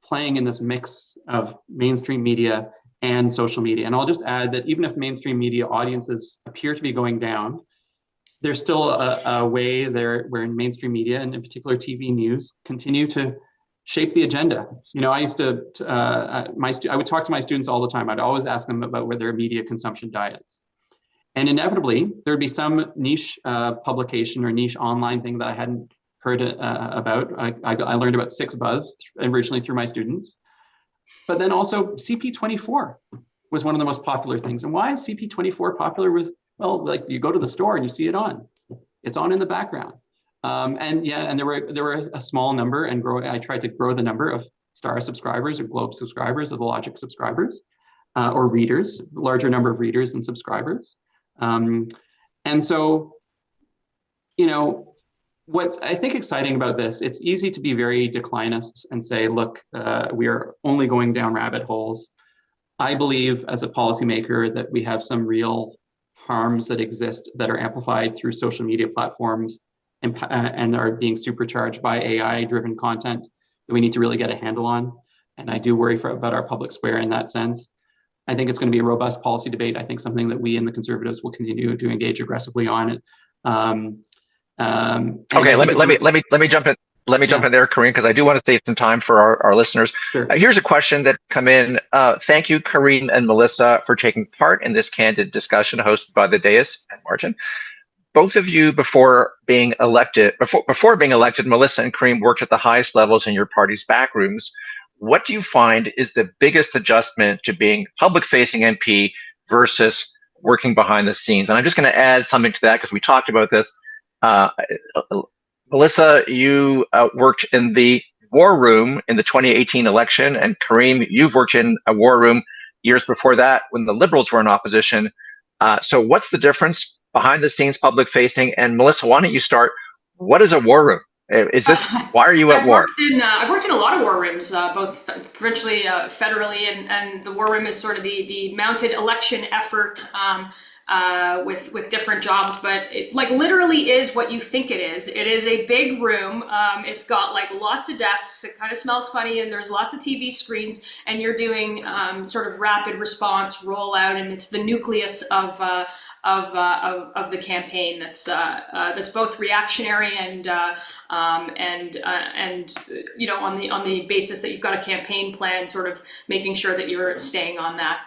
playing in this mix of mainstream media and social media. And I'll just add that even if the mainstream media audiences appear to be going down, there's still a way there where in mainstream media, and in particular TV news, continue to shape the agenda. You know, I used to, I would talk to my students all the time. I'd always ask them about their media consumption diets. And inevitably, there'd be some niche publication or niche online thing that I hadn't heard about. I learned about 6Buzz originally through my students. But then also CP24 was one of the most popular things. And why is CP24 popular? Well, like you go to the store and you see it on. It's on in the background. And there were a small number, and I tried to grow the number of Star subscribers or Globe subscribers, or the Logic subscribers, or readers, larger number of readers than subscribers. And so, you know, what's I think exciting about this, it's easy to be very declinist and say, look, we are only going down rabbit holes. I believe as a policymaker that we have some real harms that exist that are amplified through social media platforms and are being supercharged by AI-driven content that we need to really get a handle on. And I do worry about our public square in that sense. I think it's going to be a robust policy debate. I think something that we in the Conservatives will continue to engage aggressively on. Okay, let me jump in. Let me jump in there, Karim, because I do want to save some time for our listeners. Sure. Here's a question that come in. Thank you, Karim and Melissa, for taking part in this candid discussion hosted by the Dais and Martin. Both of you, before being elected, Melissa and Karim worked at the highest levels in your party's backrooms. What do you find is the biggest adjustment to being public-facing MP versus working behind the scenes? And I'm just going to add something to that because we talked about this. Melissa, you worked in the war room in the 2018 election, and Karim, you've worked in a war room years before that when the Liberals were in opposition. So what's the difference behind the scenes, public facing? And Melissa, why don't you start? What is a war room? Is this, why are you at war? I've worked in a lot of war rooms, both provincially, federally, and the war room is sort of the mounted election effort with different jobs, but it like literally is what you think it is. It is a big room. It's got like lots of desks. It kind of smells funny, and there's lots of TV screens, and you're doing sort of rapid response rollout, and it's the nucleus of the campaign that's both reactionary and you know, on the basis that you've got a campaign plan, sort of making sure that you're staying on that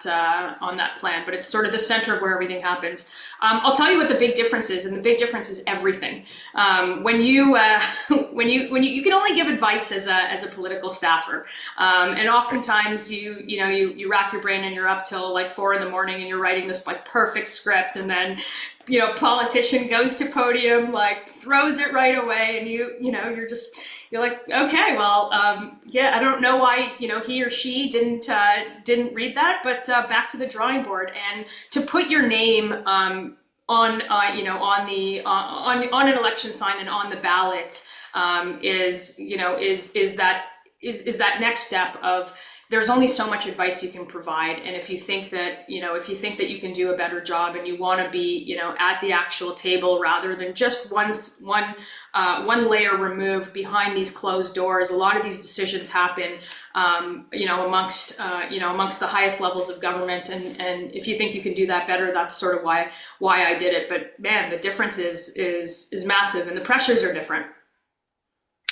plan. But it's sort of the center of where everything happens. I'll tell you what the big difference is, and the big difference is everything. When you can only give advice as a political staffer, and oftentimes you rack your brain and you're up till like 4 a.m. and you're writing this like perfect script, and then politician goes to podium, like throws it right away, and you're like, okay, well, yeah, I don't know why he or she didn't read that, but back to the drawing board. And to put your name on an election sign and on the ballot is that next step of, there's only so much advice you can provide, and if you think that you can do a better job, and you want to be at the actual table rather than just one layer removed behind these closed doors. A lot of these decisions happen amongst the highest levels of government, and if you think you can do that better, that's sort of why I did it. But man, the difference is massive, and the pressures are different.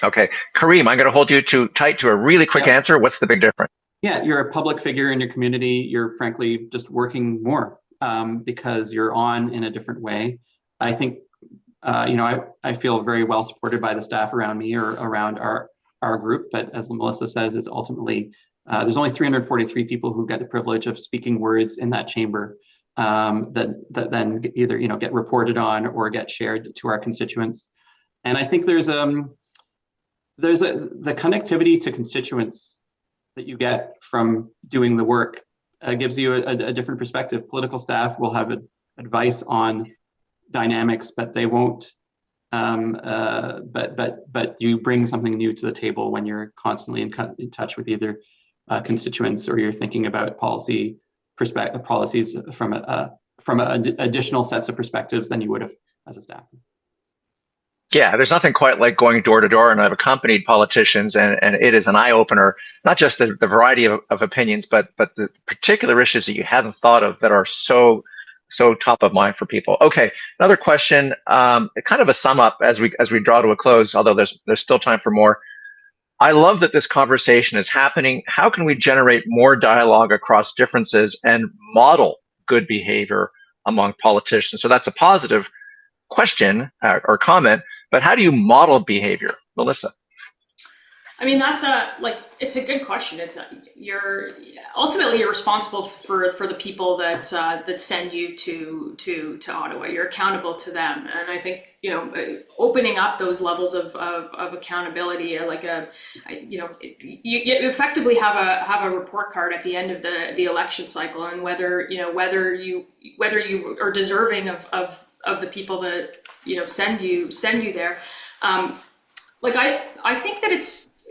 Okay, Karim, I'm going to hold you tight to a really quick answer. What's the big difference? Yeah, you're a public figure in your community. You're frankly just working more because you're on in a different way. I think, I feel very well supported by the staff around me or around our group, but as Melissa says, it's ultimately There's only 343 people who get the privilege of speaking words in that chamber that then either get reported on or get shared to our constituents. And I think there's the connectivity to constituents that you get from doing the work gives you a different perspective. Political staff will have advice on dynamics, but they won't. But you bring something new to the table when you're constantly in touch with either constituents or you're thinking about policies from additional sets of perspectives than you would have as a staff. Yeah, there's nothing quite like going door to door, and I've accompanied politicians, and it is an eye opener, not just the variety of opinions, but the particular issues that you hadn't thought of that are so top of mind for people. Okay, another question, kind of a sum up as we draw to a close, although there's still time for more. I love that this conversation is happening. How can we generate more dialogue across differences and model good behavior among politicians? So that's a positive question or comment, but how do you model behavior, Melissa? I mean, it's a good question. You're ultimately responsible for the people that send you to Ottawa. You're accountable to them, and I think opening up those levels of accountability, you effectively have a report card at the end of the election cycle, and whether you are deserving of the people that send you there. I think that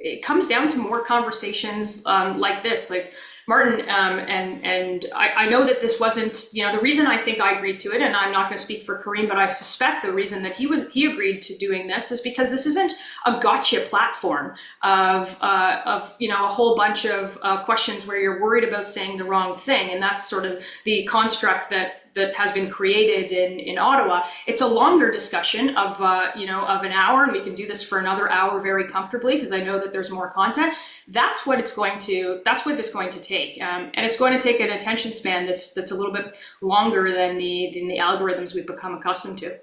it comes down to more conversations like this, like Martin, and I know that this wasn't, the reason I think I agreed to it, and I'm not going to speak for Karim, but I suspect the reason that he agreed to doing this is because this isn't a gotcha platform of a whole bunch of questions where you're worried about saying the wrong thing, and that's sort of the construct that has been created in Ottawa. It's a longer discussion of an hour, and we can do this for another hour very comfortably because I know that there's more content. That's what it's going to take, and it's going to take an attention span that's a little bit longer than the algorithms we've become accustomed to.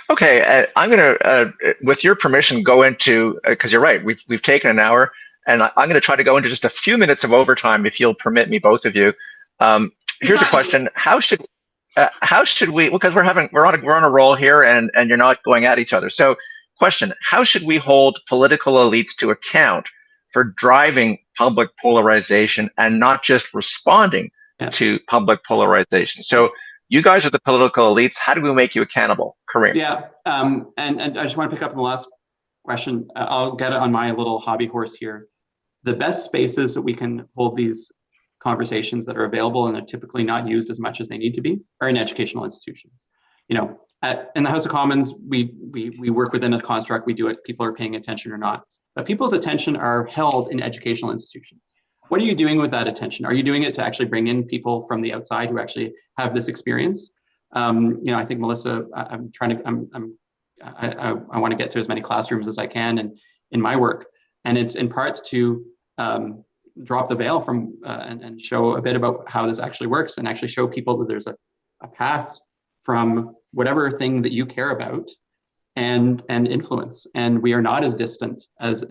Okay, I'm going to, with your permission, go into, because you're right, we've taken an hour, and I'm going to try to go into just a few minutes of overtime, if you'll permit me, both of you. Here's a question: How should we? Because we're on a roll here, and you're not going at each other. So, question: how should we hold political elites to account for driving public polarization and not just responding to public polarization? So, you guys are the political elites. How do we make you accountable, Karim? Yeah, and I just want to pick up on the last question. I'll get it on my little hobby horse here. The best spaces that we can hold these conversations that are available and are typically not used as much as they need to be are in educational institutions. In the House of Commons, we work within a construct. We do it. People are paying attention or not, but people's attention are held in educational institutions. What are you doing with that attention? Are you doing it to actually bring in people from the outside who actually have this experience? I think Melissa, I want to get to as many classrooms as I can and in my work, and it's in part to drop the veil from and show a bit about how this actually works, and actually show people that there's a path from whatever thing that you care about and influence, and we are not as distant as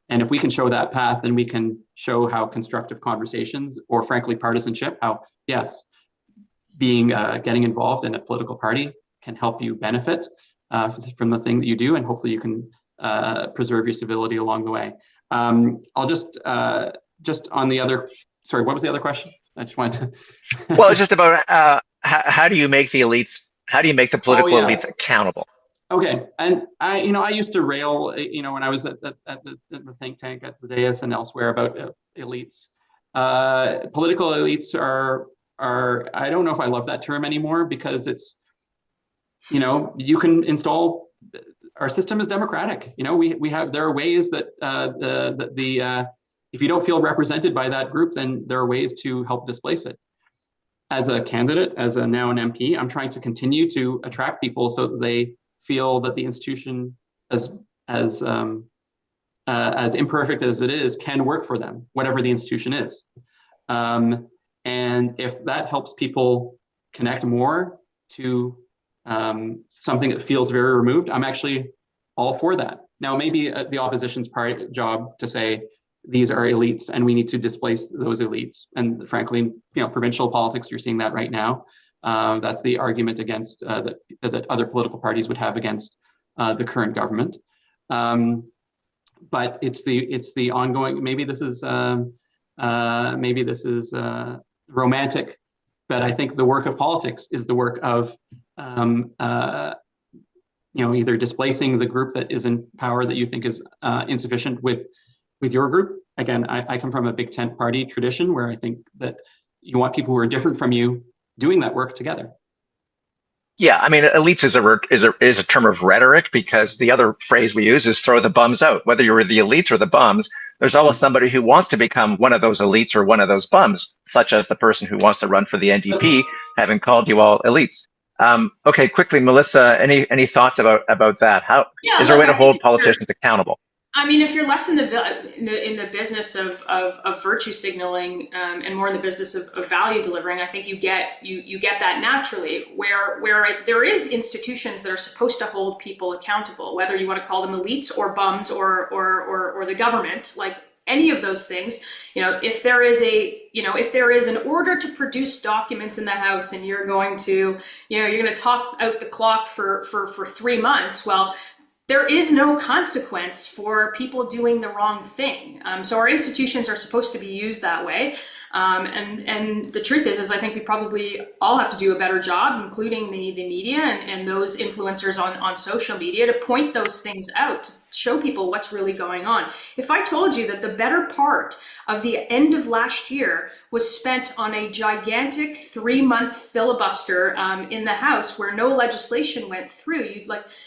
and if we can show that path, then we can show how constructive conversations, or frankly partisanship, how yes, getting involved in a political party can help you benefit from the thing that you do, and hopefully you can preserve your civility along the way. I'll just on the other, sorry, what was the other question? I just wanted to. Well, it's just about how do you make the elites, how do you make the political elites accountable? Okay, and I used to rail, when I was at the think tank at the dais and elsewhere about elites. Political elites are, I don't know if I love that term anymore, because it's, you can install. Our system is democratic. There are ways that if you don't feel represented by that group, then there are ways to help displace it. As a candidate, now an MP, I'm trying to continue to attract people so that they feel that the institution, as imperfect as it is, can work for them, whatever the institution is. And if that helps people connect more to something that feels very removed, I'm actually all for that. Now, maybe the opposition's job to say, these are elites and we need to displace those elites. And frankly, provincial politics, you're seeing that right now. That's the argument against that other political parties would have against the current government. But it's the ongoing. Maybe this is romantic, but I think the work of politics is the work of either displacing the group that is in power that you think is insufficient with your group. Again, I come from a big tent party tradition where I think that you want people who are different from you doing that work together. Yeah, I mean, elites is a term of rhetoric, because the other phrase we use is throw the bums out. Whether you're the elites or the bums, there's always somebody who wants to become one of those elites or one of those bums, such as the person who wants to run for the NDP, having called you all elites. Okay, quickly, Melissa, any thoughts about that? Is there a way to hold politicians accountable? I mean, if you're less in the business of virtue signaling and more in the business of value delivering, I think you get that naturally. Where there is institutions that are supposed to hold people accountable, whether you want to call them elites or bums or the government, like any of those things. If there is an order to produce documents in the House and you're going to talk out the clock for 3 months, well, there is no consequence for people doing the wrong thing. So our institutions are supposed to be used that way. And the truth is I think we probably all have to do a better job, including the media and those influencers on social media, to point those things out, to show people what's really going on. If I told you that the better part of the end of last year was spent on a gigantic 3-month filibuster in the House where no legislation went through,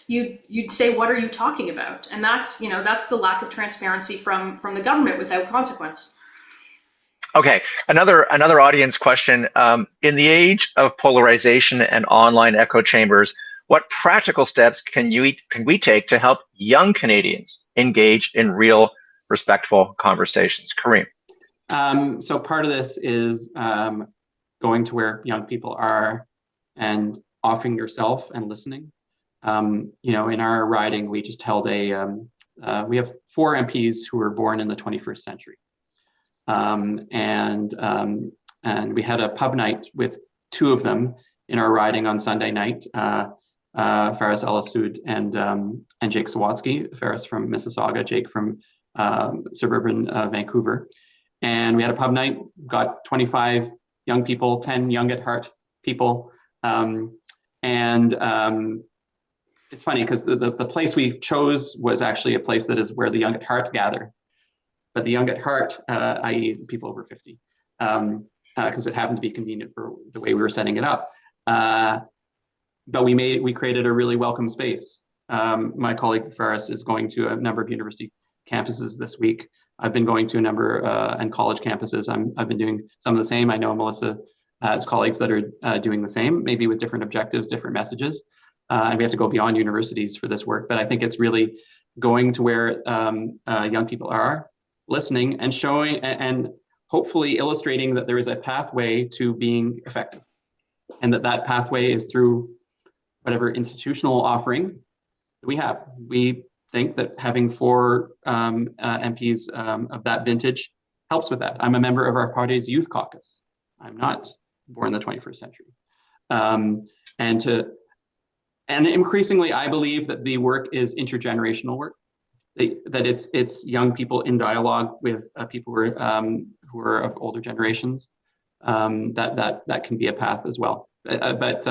you'd say, what are you talking about? And that's the lack of transparency from the government without consequence. Okay, another audience question. In the age of polarization and online echo chambers, what practical steps can we take to help young Canadians engage in real, respectful conversations? Karim. So part of this is going to where young people are and offering yourself and listening. In our riding, we just held we have 4 MPs who were born in the 21st century. And we had a pub night with 2 of them in our riding on Sunday night, Faris El-Assoud and Jake Sawatsky, Faris from Mississauga, Jake from suburban Vancouver. And we had a pub night, got 25 young people, 10 young at heart people. It's funny because the place we chose was actually a place that is where the young at heart gather. But the young at heart, i.e. people over 50, because it happened to be convenient for the way we were setting it up. But we created a really welcome space. My colleague Faris is going to a number of university campuses this week. I've been going to a number and college campuses. I've been doing some of the same. I know Melissa has colleagues that are doing the same, maybe with different objectives, different messages. And we have to go beyond universities for this work. But I think it's really going to where young people are, listening and showing and hopefully illustrating that there is a pathway to being effective, and that pathway is through whatever institutional offering that we have. We think that having 4 MPs of that vintage helps with that. I'm a member of our party's youth caucus. I'm not born in the 21st century. And increasingly, I believe that the work is intergenerational work. That it's young people in dialogue with people who are of older generations. That can be a path as well. But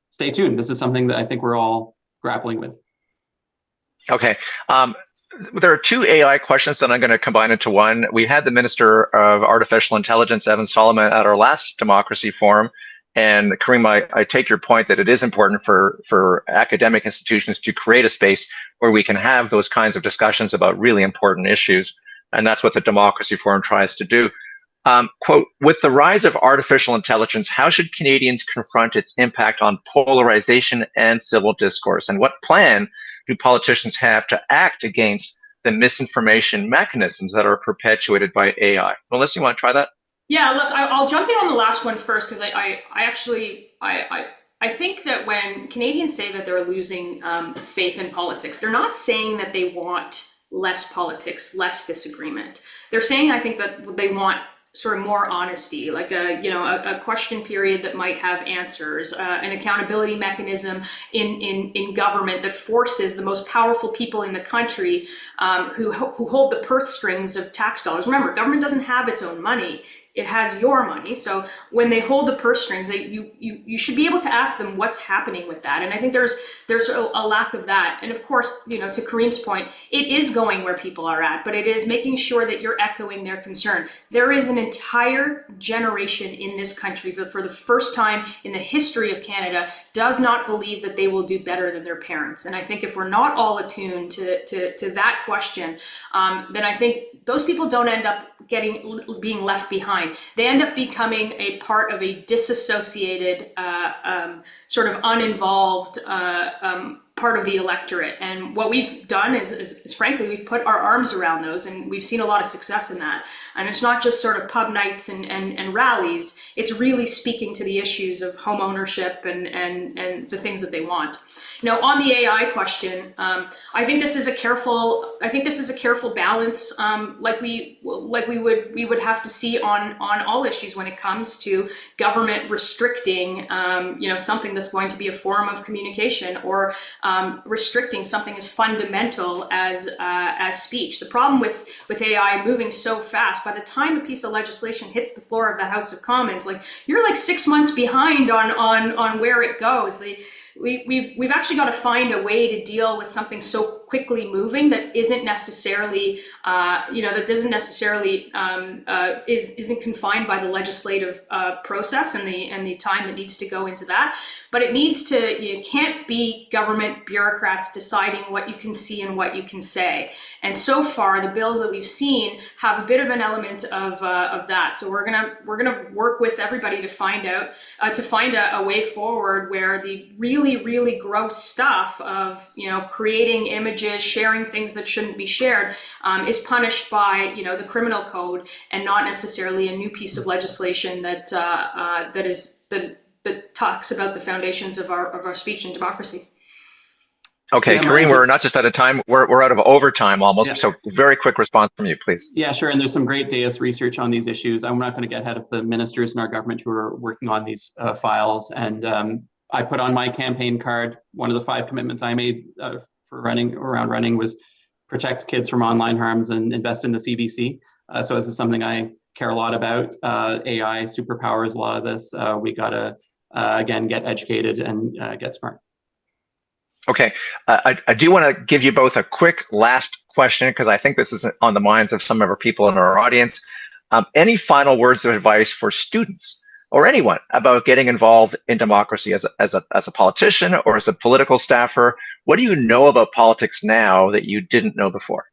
stay tuned. This is something that I think we're all grappling with. Okay. There are 2 AI questions that I'm going to combine into one. We had the Minister of Artificial Intelligence, Evan Solomon, at our last Democracy Forum. And Karim, I take your point that it is important for academic institutions to create a space where we can have those kinds of discussions about really important issues. And that's what the Democracy Forum tries to do. Quote, with the rise of artificial intelligence, how should Canadians confront its impact on polarization and civil discourse? And what plan do politicians have to act against the misinformation mechanisms that are perpetuated by AI? Melissa, you want to try that? Yeah, look, I'll jump in on the last one first, because I think that when Canadians say that they're losing faith in politics, they're not saying that they want less politics, less disagreement. They're saying, I think, that they want sort of more honesty, like a question period that might have answers, an accountability mechanism in government that forces the most powerful people in the country who hold the purse strings of tax dollars. Remember, government doesn't have its own money. It has your money. So when they hold the purse strings, you should be able to ask them what's happening with that. And I think there's a lack of that. And of course, to Karim's point, it is going where people are at, but it is making sure that you're echoing their concern. There is an entire generation in this country that for the first time in the history of Canada does not believe that they will do better than their parents. And I think if we're not all attuned to that question, then I think those people don't end up being left behind. They end up becoming a part of a disassociated, sort of uninvolved part of the electorate. And what we've done is frankly, we've put our arms around those, and we've seen a lot of success in that. And it's not just sort of pub nights and rallies. It's really speaking to the issues of home ownership and the things that they want. On the AI question, I think this is a careful balance, like we would have to see on all issues when it comes to government restricting, something that's going to be a form of communication, or restricting something as fundamental as speech. The problem with AI moving so fast, by the time a piece of legislation hits the floor of the House of Commons, you're like 6 months behind on where it goes. We've actually got to find a way to deal with something so quickly moving that isn't necessarily, isn't confined by the legislative process and the time that needs to go into that. But it needs to, you can't be government bureaucrats deciding what you can see and what you can say. And so far, the bills that we've seen have a bit of an element of that. So we're gonna work with everybody to find a way forward where the really gross stuff of creating images, sharing things that shouldn't be shared, is punished by the criminal code, and not necessarily a new piece of legislation that talks about the foundations of our speech and democracy. Okay, Yeah, Karim, we're not just out of time, we're out of overtime almost. Yeah. So very quick response from you, please. Yeah, sure. And there's some great dais research on these issues. I'm not going to get ahead of the ministers in our government who are working on these files. And I put on my campaign card, one of the 5 commitments I made for running was protect kids from online harms and invest in the CBC. So this is something I care a lot about. AI superpowers a lot of this. We got to, again, get educated and get smart. Okay, I do want to give you both a quick last question, because I think this is on the minds of some of our people in our audience. Any final words of advice for students or anyone about getting involved in democracy as a politician or as a political staffer? What do you know about politics now that you didn't know before?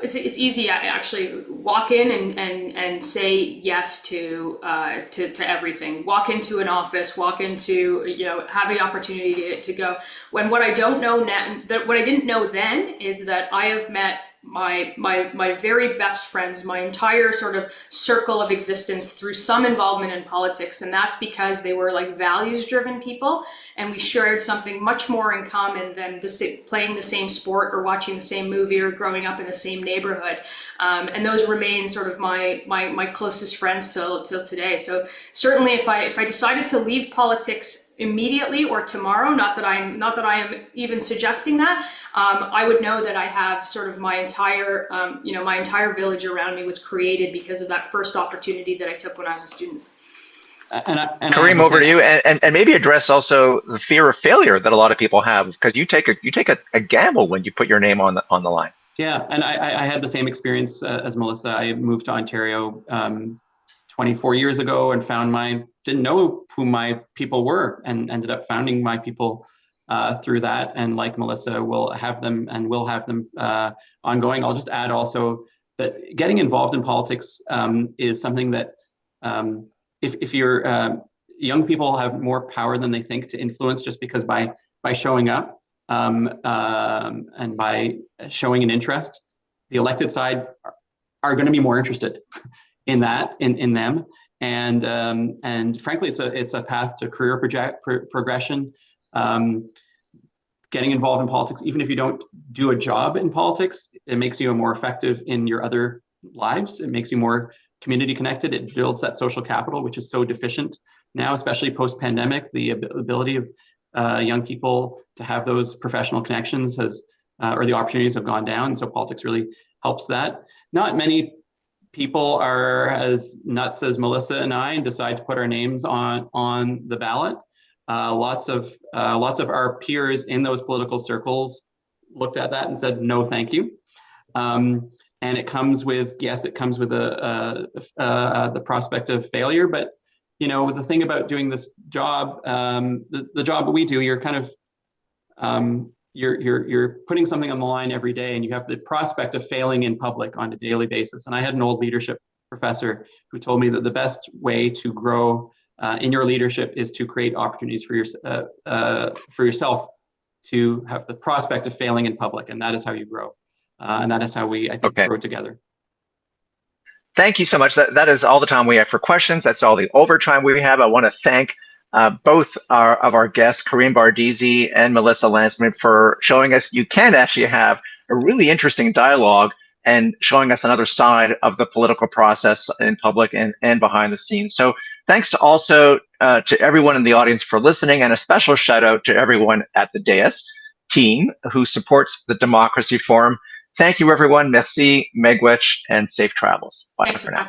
It's easy, actually. Walk in and say yes to everything. Walk into an office. Walk into have the opportunity to go. What I don't know now, what I didn't know then, is that I have met my very best friends, my entire sort of circle of existence, through some involvement in politics, and that's because they were values-driven people, and we shared something much more in common than playing the same sport or watching the same movie or growing up in the same neighborhood. And those remain sort of my closest friends till today. So certainly, if I decided to leave politics immediately or tomorrow, not that I am even suggesting that, I would know that I have sort of my entire village around me was created because of that first opportunity that I took when I was a student. And Karim, over to you, and maybe address also the fear of failure that a lot of people have, because you take a gamble when you put your name on the line. Yeah, and I had the same experience as Melissa. I moved to Ontario 24 years ago and didn't know who my people were, and ended up founding my people through that. And like Melissa, we'll have them ongoing. I'll just add also that getting involved in politics is something that if you're young people have more power than they think to influence, just because by showing up and by showing an interest, the elected side are going to be more interested in that, in them, and frankly, it's a path to career progression. getting involved in politics, even if you don't do a job in politics, it makes you more effective in your other lives. It makes you more community connected. It builds that social capital, which is so deficient now, especially post-pandemic. The ability of young people to have those professional connections or the opportunities have gone down. So politics really helps that. Not many people are as nuts as Melissa and I and decide to put our names on the ballot. Lots of our peers in those political circles looked at that and said, no, thank you. And it comes with, yes, it comes with the prospect of failure. But, you know, the thing about doing this job, the job that we do, you're kind of, you're putting something on the line every day, and you have the prospect of failing in public on a daily basis. And I had an old leadership professor who told me that the best way to grow in your leadership is to create opportunities for yourself to have the prospect of failing in public, and that is how you grow. And that is how we, I think, grow together. Thank you so much. That is all the time we have for questions. That's all the overtime we have. I want to thank both of our guests, Karim Bardeesy and Melissa Lantsman, for showing us you can actually have a really interesting dialogue and showing us another side of the political process in public and behind the scenes. So thanks also to everyone in the audience for listening, and a special shout out to everyone at the dais team who supports the Democracy Forum. Thank you, everyone. Merci, Megwich, and safe travels. Bye for now.